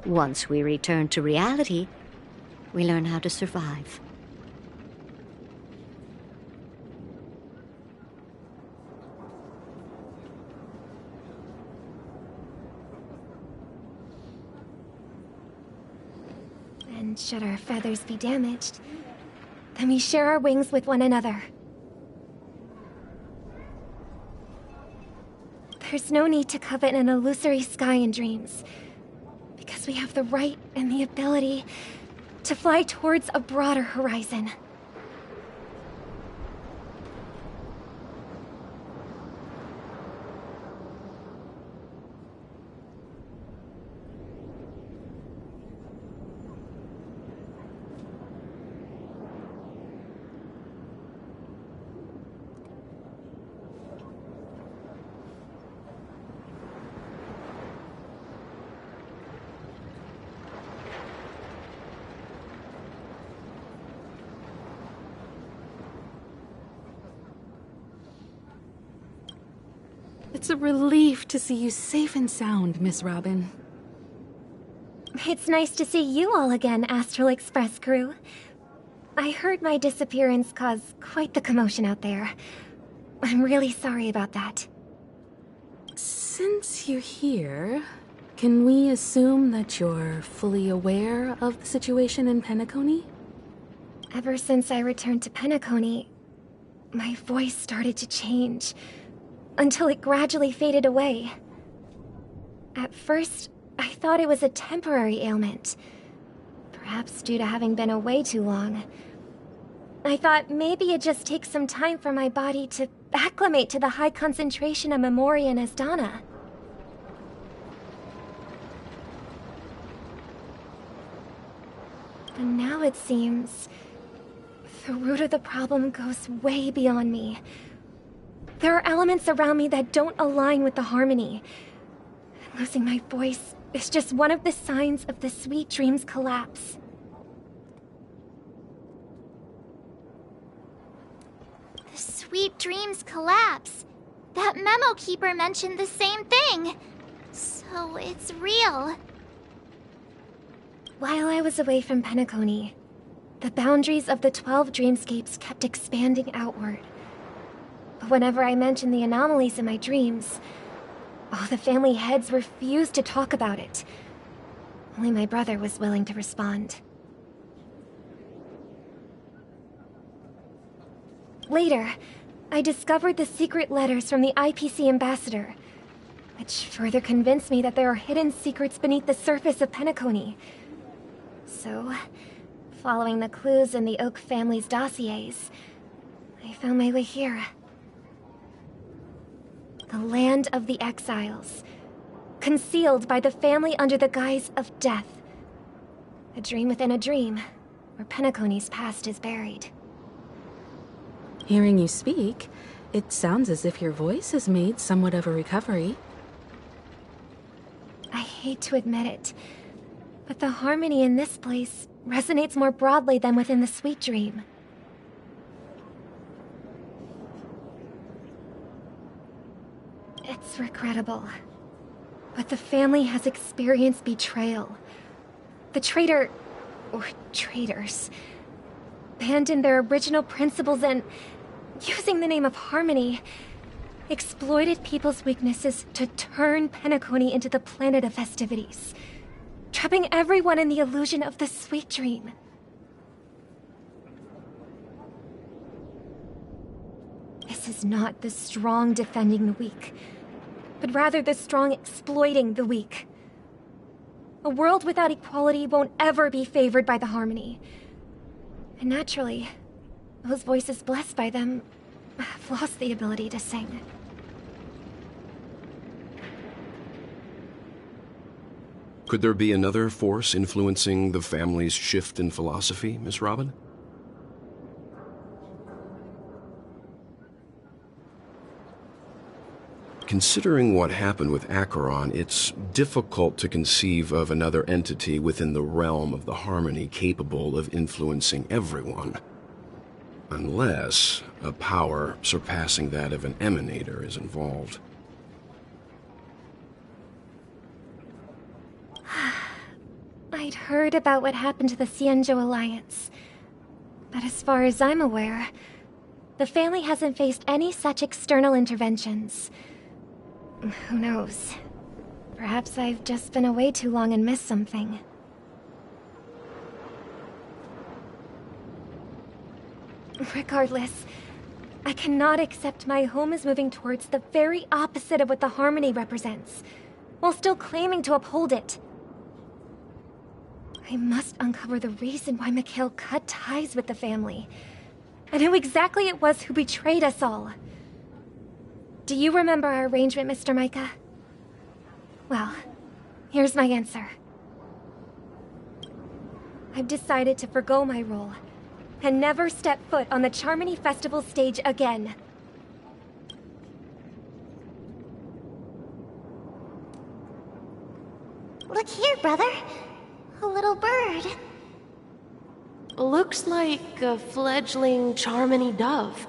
Once we return to reality, we learn how to survive. And should our feathers be damaged, then we share our wings with one another. There's no need to covet an illusory sky in dreams, because we have the right and the ability to fly towards a broader horizon. It's a relief to see you safe and sound, Miss Robin. It's nice to see you all again, Astral Express crew. I heard my disappearance caused quite the commotion out there. I'm really sorry about that. Since you're here, can we assume that you're fully aware of the situation in Penacony? Ever since I returned to Penacony, my voice started to change. until it gradually faded away. At first, I thought it was a temporary ailment, perhaps due to having been away too long. I thought maybe it just takes some time for my body to acclimate to the high concentration of Memoria and Asdana. But now it seems the root of the problem goes way beyond me. There are elements around me that don't align with the harmony. Losing my voice is just one of the signs of the Sweet Dreams collapse. The Sweet Dreams collapse. That memo keeper mentioned the same thing. So it's real. While I was away from Penacony, the boundaries of the 12 dreamscapes kept expanding outward. But whenever I mentioned the anomalies in my dreams, all the family heads refused to talk about it. Only my brother was willing to respond. Later, I discovered the secret letters from the IPC ambassador, which further convinced me that there are hidden secrets beneath the surface of Penacony. So, following the clues in the Oak family's dossiers, I found my way here. The land of the exiles, concealed by the family under the guise of death. A dream within a dream, where Penacony's past is buried. Hearing you speak, it sounds as if your voice has made somewhat of a recovery. I hate to admit it, but the harmony in this place resonates more broadly than within the Sweet Dream. It's regrettable, but the family has experienced betrayal. The traitor, or traitors, abandoned their original principles and, using the name of harmony, exploited people's weaknesses to turn Penacony into the planet of festivities, trapping everyone in the illusion of the Sweet Dream. This is not the strong defending the weak, but rather the strong exploiting the weak. A world without equality won't ever be favored by the harmony. And naturally, those voices blessed by them have lost the ability to sing. Could there be another force influencing the family's shift in philosophy, Miss Robin? Considering what happened with Acheron, it's difficult to conceive of another entity within the realm of the harmony capable of influencing everyone. Unless a power surpassing that of an emanator is involved. I'd heard about what happened to the Xianzhou Alliance. But as far as I'm aware, the family hasn't faced any such external interventions. Who knows? Perhaps I've just been away too long and missed something. Regardless, I cannot accept my home is moving towards the very opposite of what the harmony represents, while still claiming to uphold it. I must uncover the reason why Mikhail cut ties with the family, and who exactly it was who betrayed us all. Do you remember our arrangement, Mr. Micah? Well, here's my answer. I've decided to forgo my role, and never step foot on the Charmony Festival stage again. Look here, brother. A little bird. Looks like a fledgling Charmony dove.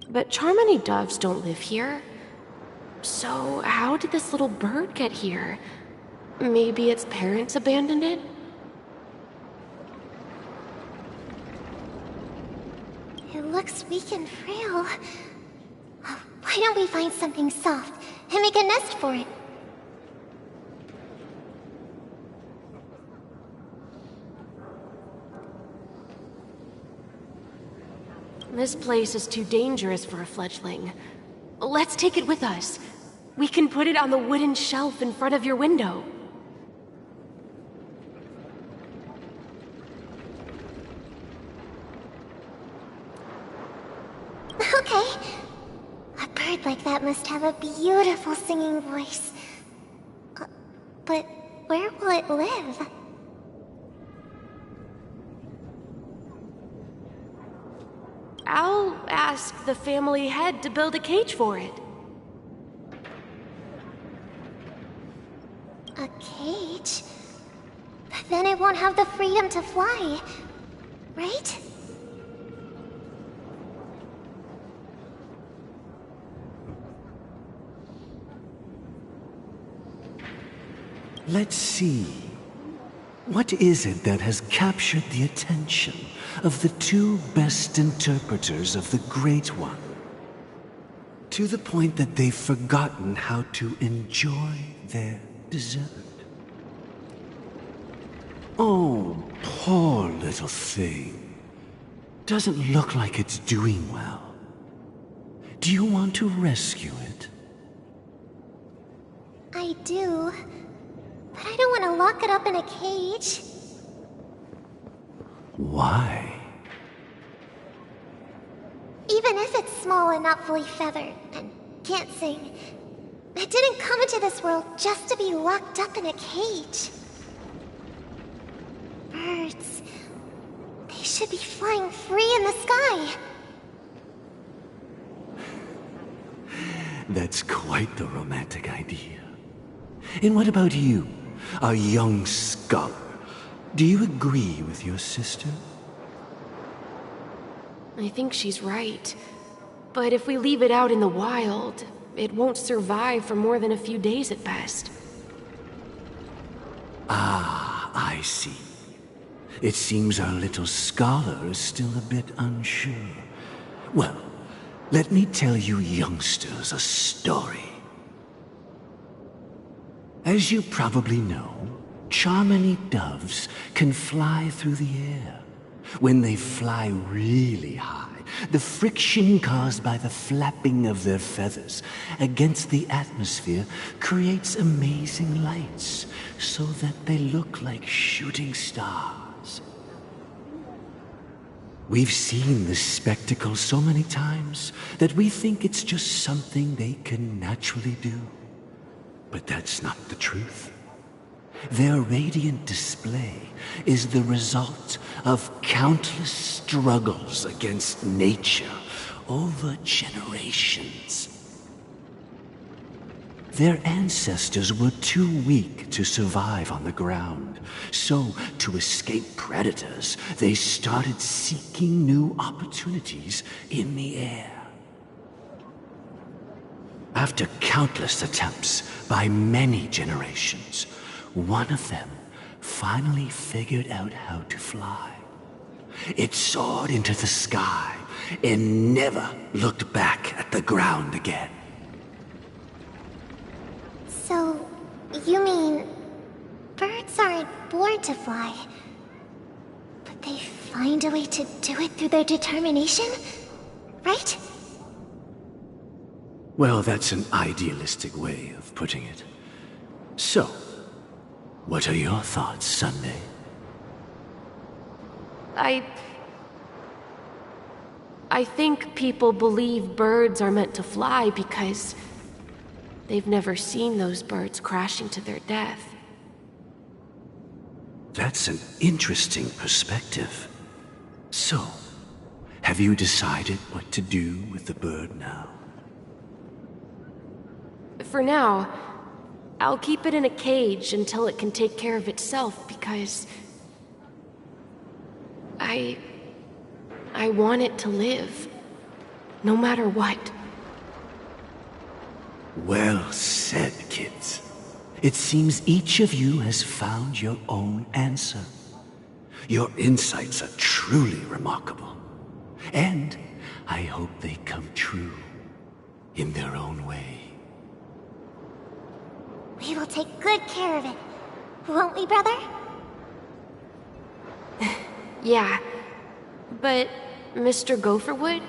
But Charmony doves don't live here. So how did this little bird get here? Maybe its parents abandoned it? It looks weak and frail. Why don't we find something soft and make a nest for it? This place is too dangerous for a fledgling. let's take it with us. We can put it on the wooden shelf in front of your window. Okay. A bird like that must have a beautiful singing voice. But where will it live? I'll ask the family head to build a cage for it. A cage? But then it won't have the freedom to fly, right? Let's see. What is it that has captured the attention of the two best interpreters of the Great One? To the point that they've forgotten how to enjoy their dessert. Oh, poor little thing. Doesn't look like it's doing well. Do you want to rescue it? I do. But I don't want to lock it up in a cage. Why? Even if it's small and not fully feathered, and can't sing, it didn't come into this world just to be locked up in a cage. Birds, they should be flying free in the sky. That's quite the romantic idea. And what about you, a young scholar? Do you agree with your sister? I think she's right. But if we leave it out in the wild, it won't survive for more than a few days at best. Ah, I see. It seems our little scholar is still a bit unsure. Well, let me tell you youngsters a story. As you probably know, Charmony doves can fly through the air. When they fly really high, the friction caused by the flapping of their feathers against the atmosphere creates amazing lights, so that they look like shooting stars. We've seen this spectacle so many times that we think it's just something they can naturally do. But that's not the truth. Their radiant display is the result of countless struggles against nature over generations. Their ancestors were too weak to survive on the ground, so to escape predators, they started seeking new opportunities in the air. After countless attempts by many generations, one of them finally figured out how to fly. It soared into the sky and never looked back at the ground again. So, you mean birds aren't born to fly, but they find a way to do it through their determination, right? Well, that's an idealistic way of putting it. So, what are your thoughts, Sunday? I think people believe birds are meant to fly because they've never seen those birds crashing to their death. That's an interesting perspective. So, have you decided what to do with the bird now? For now, I'll keep it in a cage until it can take care of itself because I want it to live, no matter what. Well said, kids. It seems each of you has found your own answer. Your insights are truly remarkable. And I hope they come true in their own way. We will take good care of it, won't we, brother? Yeah, but Mr. Gopherwood?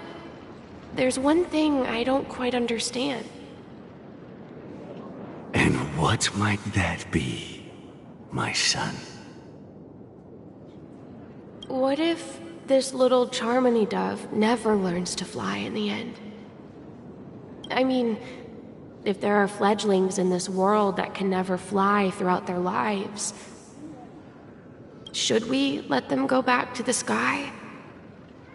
there's one thing I don't quite understand. And what might that be, my son? What if this little Charmony dove never learns to fly in the end? I mean, if there are fledglings in this world that can never fly throughout their lives, should we let them go back to the sky,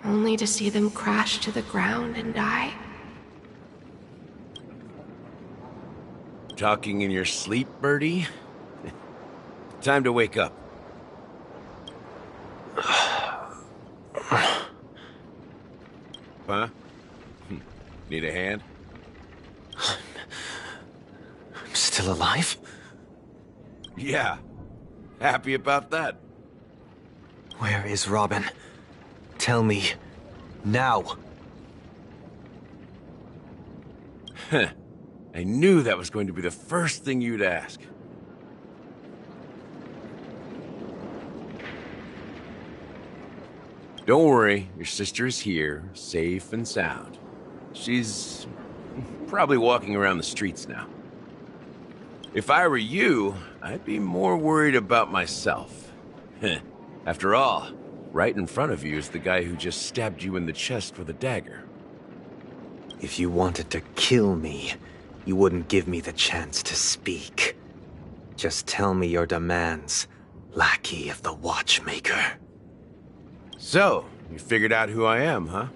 only to see them crash to the ground and die? Talking in your sleep, Birdie? Time to wake up. Huh? Need a hand? I'm still alive? Yeah. Happy about that? Where is Robin? Tell me. Now. Heh. I knew that was going to be the first thing you'd ask. Don't worry, your sister is here, safe and sound. She's probably walking around the streets now. If I were you, I'd be more worried about myself. After all, right in front of you is the guy who just stabbed you in the chest with a dagger. If you wanted to kill me, you wouldn't give me the chance to speak. Just tell me your demands, lackey of the Watchmaker. So, you figured out who I am, huh?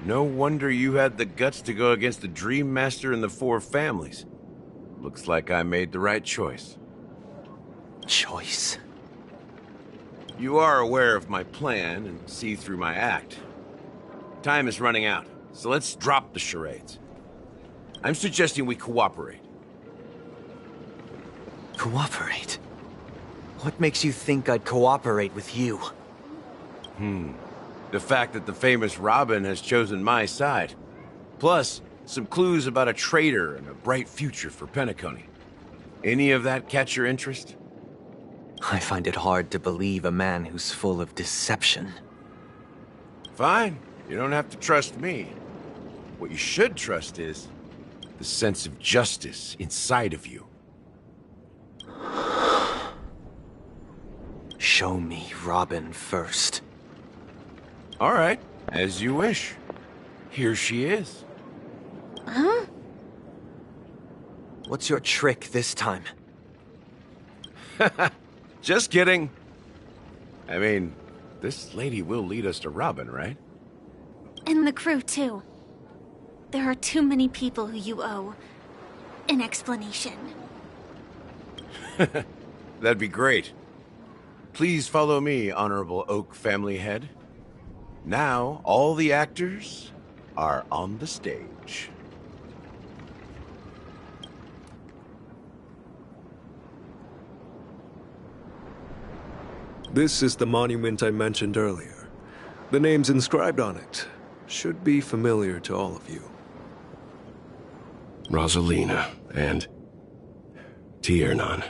No wonder you had the guts to go against the Dream Master and the Four Families. Looks like I made the right choice. Choice? You are aware of my plan and see through my act. Time is running out, so let's drop the charades. I'm suggesting we cooperate. Cooperate? What makes you think I'd cooperate with you? The fact that the famous Robin has chosen my side. Plus, some clues about a traitor and a bright future for Penacony. Any of that catch your interest? I find it hard to believe a man who's full of deception. Fine. You don't have to trust me. What you should trust is the sense of justice inside of you. Show me Robin first. All right, as you wish. Here she is. Huh? What's your trick this time? Just kidding. I mean, this lady will lead us to Robin, right? And the crew, too. There are too many people who you owe an explanation. That'd be great. Please follow me, Honorable Oak Family Head. Now, all the actors are on the stage. This is the monument I mentioned earlier. The names inscribed on it should be familiar to all of you. Rosalina and Tiernan.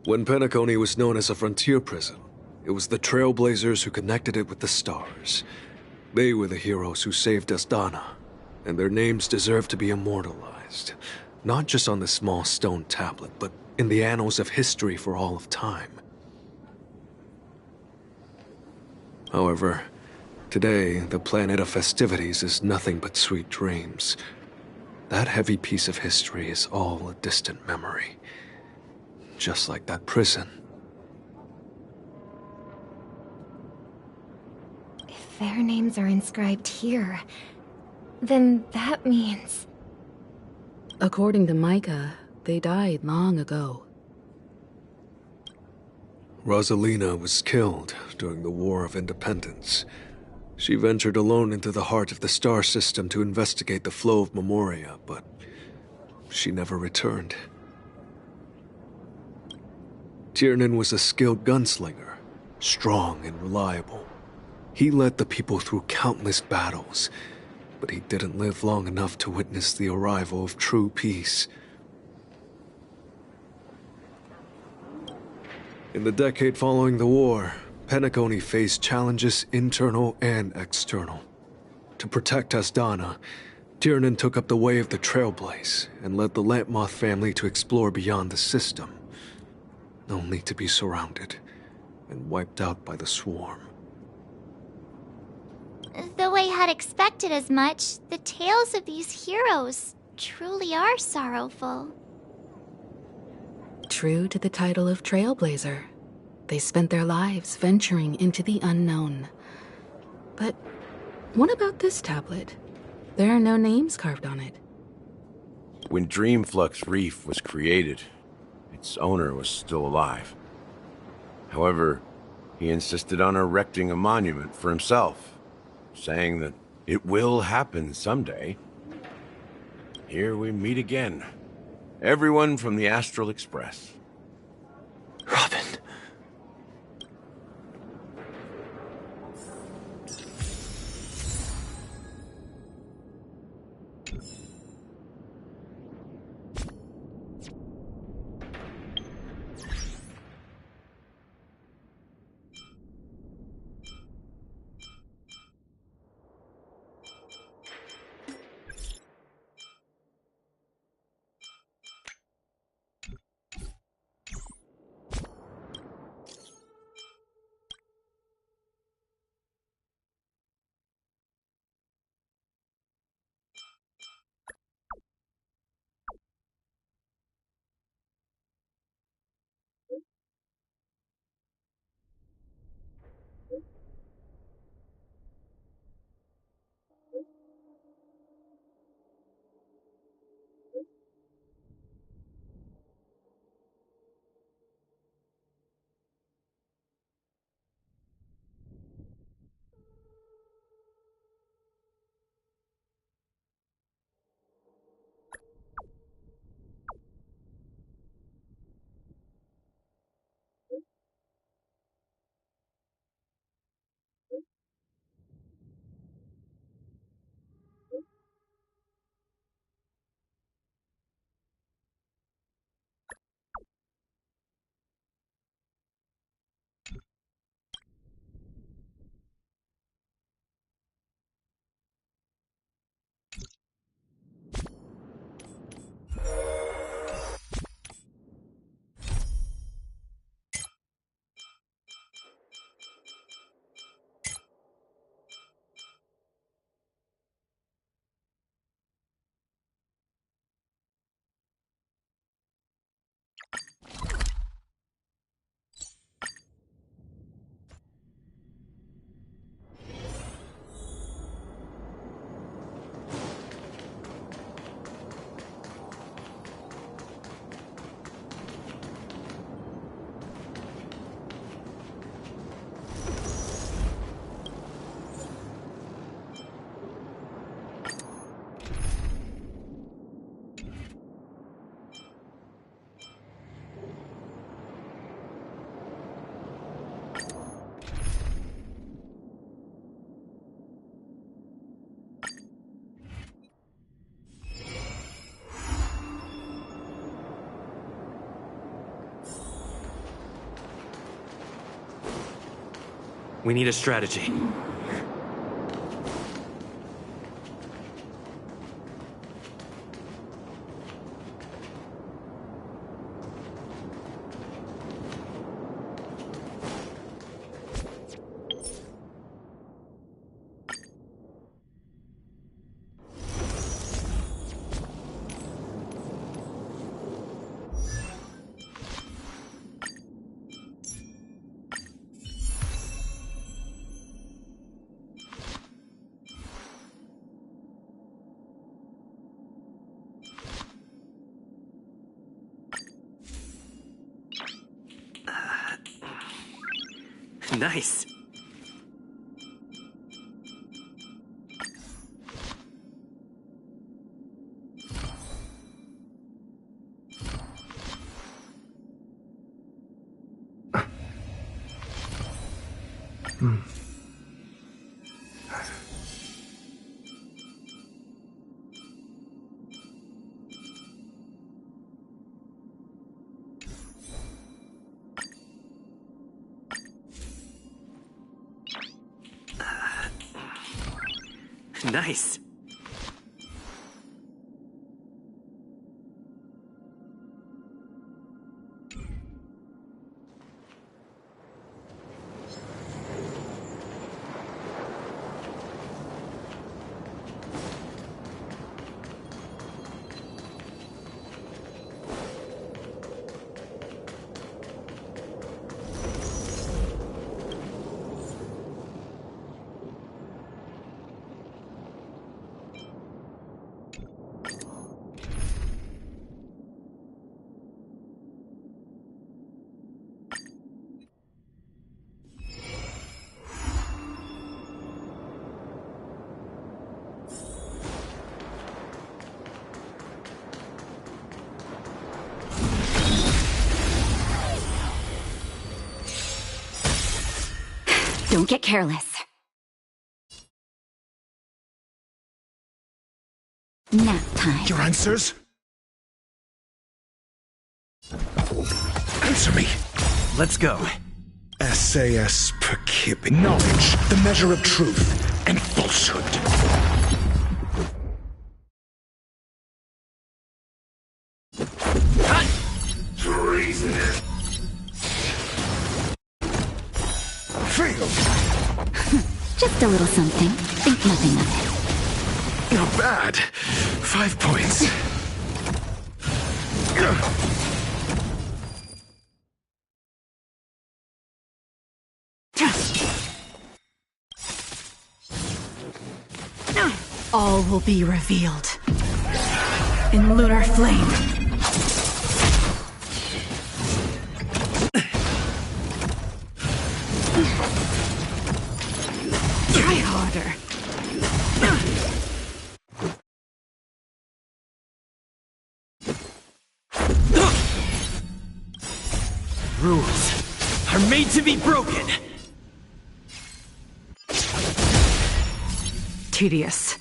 When Penacony was known as a frontier prison, it was the Trailblazers who connected it with the stars. They were the heroes who saved Asdana, and their names deserve to be immortalized, not just on the small stone tablet, but in the annals of history for all of time. However, today, the planet of festivities is nothing but sweet dreams. That heavy piece of history is all a distant memory. Just like that prison. If their names are inscribed here, then that means... According to Micah, they died long ago. Rosalina was killed during the War of Independence. She ventured alone into the heart of the star system to investigate the flow of Memoria, but she never returned. Tiernan was a skilled gunslinger, strong and reliable. He led the people through countless battles, but he didn't live long enough to witness the arrival of true peace. In the decade following the war, Penacony faced challenges internal and external. To protect Asdana, Tiernan took up the way of the Trailblaze and led the Lampmoth family to explore beyond the system, only to be surrounded and wiped out by the Swarm. Though I had expected as much, the tales of these heroes truly are sorrowful. True to the title of Trailblazer, they spent their lives venturing into the unknown. But what about this tablet? There are no names carved on it. When Dreamflux Reef was created, its owner was still alive. However, he insisted on erecting a monument for himself, saying that it will happen someday. Here we meet again. Everyone from the Astral Express. Robin. We need a strategy. Nice. Nice. Don't get careless. Nap time. Your answers? Answer me. Let's go. SAS per kip. Knowledge, the measure of truth and falsehood. Treason. Failed. Just a little something. Think nothing of it. Not bad. 5 points. All will be revealed in lunar flame. Try harder. Rules are made to be broken. Tedious.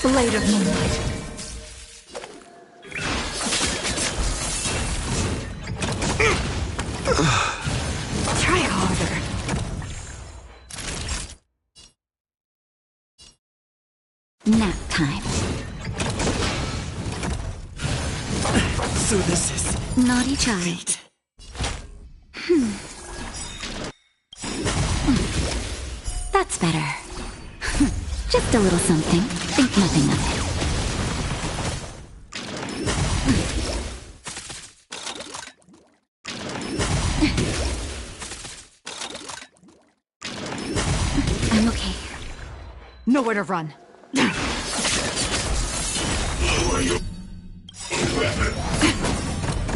Blade of moonlight. Try harder. Nap time. So this is Naughty child. That's better. Just a little something. Think nothing of it. I'm okay. Nowhere to run.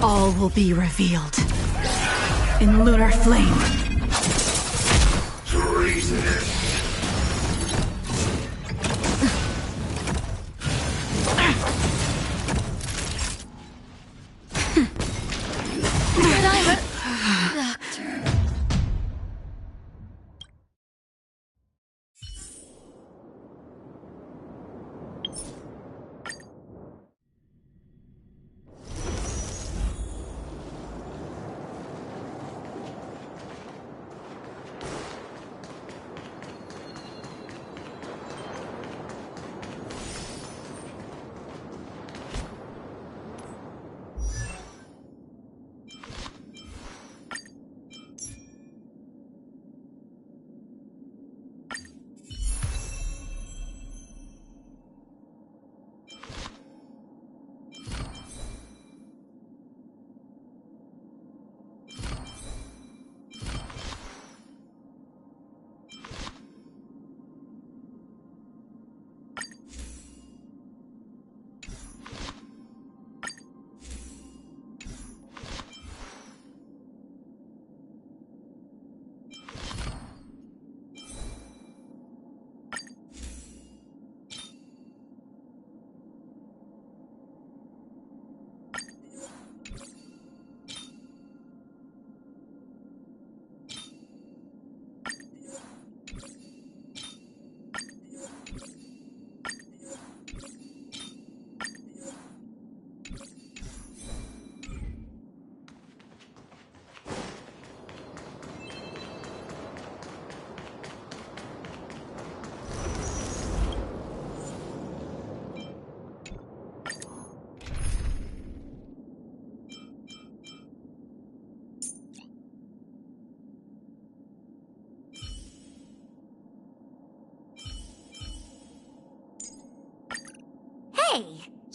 All will be revealed in lunar flame. Treason.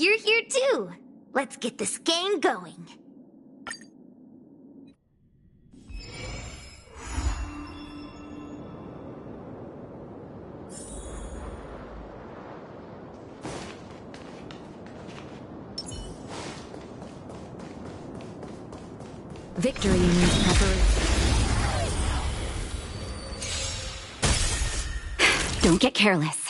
You're here too. Let's get this game going. Victory means preparation. Don't get careless.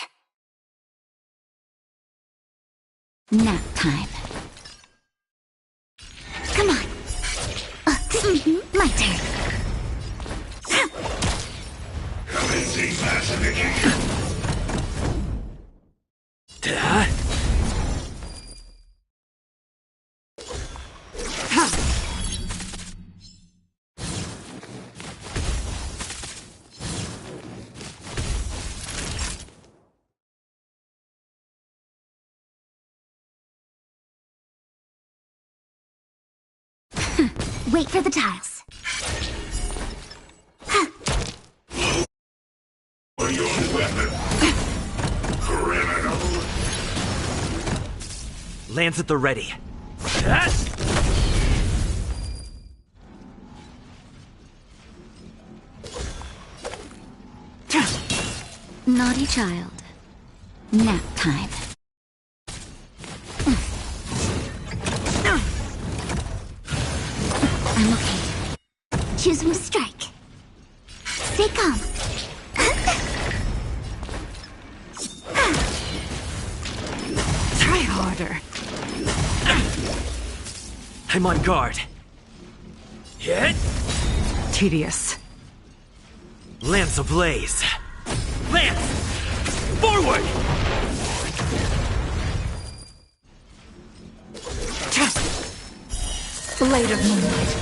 Nap time. Come on. My turn. Commencing pacification. Wait for the tiles. For your weapon. Criminal. Lance at the ready. Naughty child. Nap time. I'm okay. Choose one strike. Stay calm. Try harder. I'm on guard. Hit. Tedious. Lance ablaze. Lance! Forward! Blade of moonlight.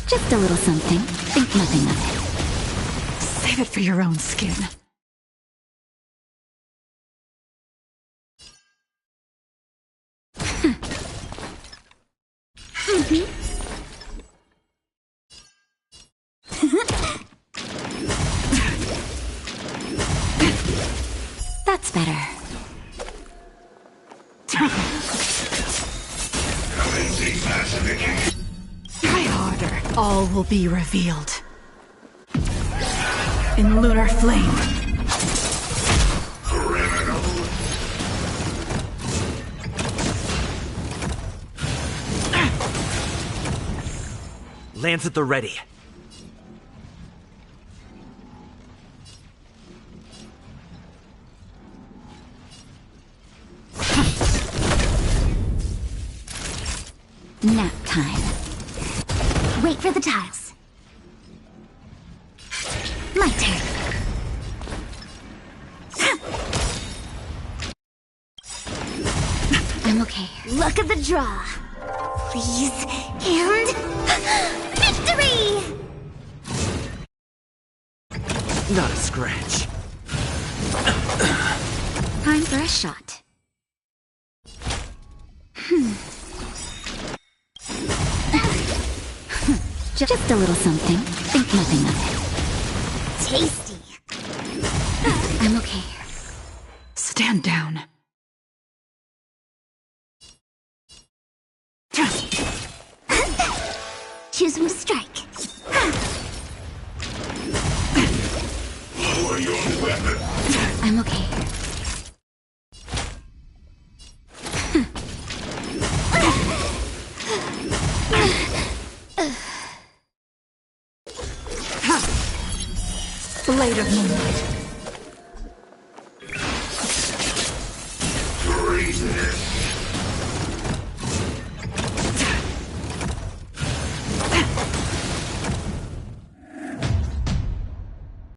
Just a little something. Think nothing of it. Save it for your own skin. That's better. Commencing pacification. Try harder. All will be revealed. In lunar flame. Criminal. Lance at the ready. Nap time. Wait for the tiles. My turn. I'm okay. Luck of the draw. Please. And... victory! Not a scratch. Time for a shot. Just a little something. Think nothing of it. Tasty. I'm okay. Stand down. Choose one strike. Lower your weapon. I'm okay. Blade of moonlight.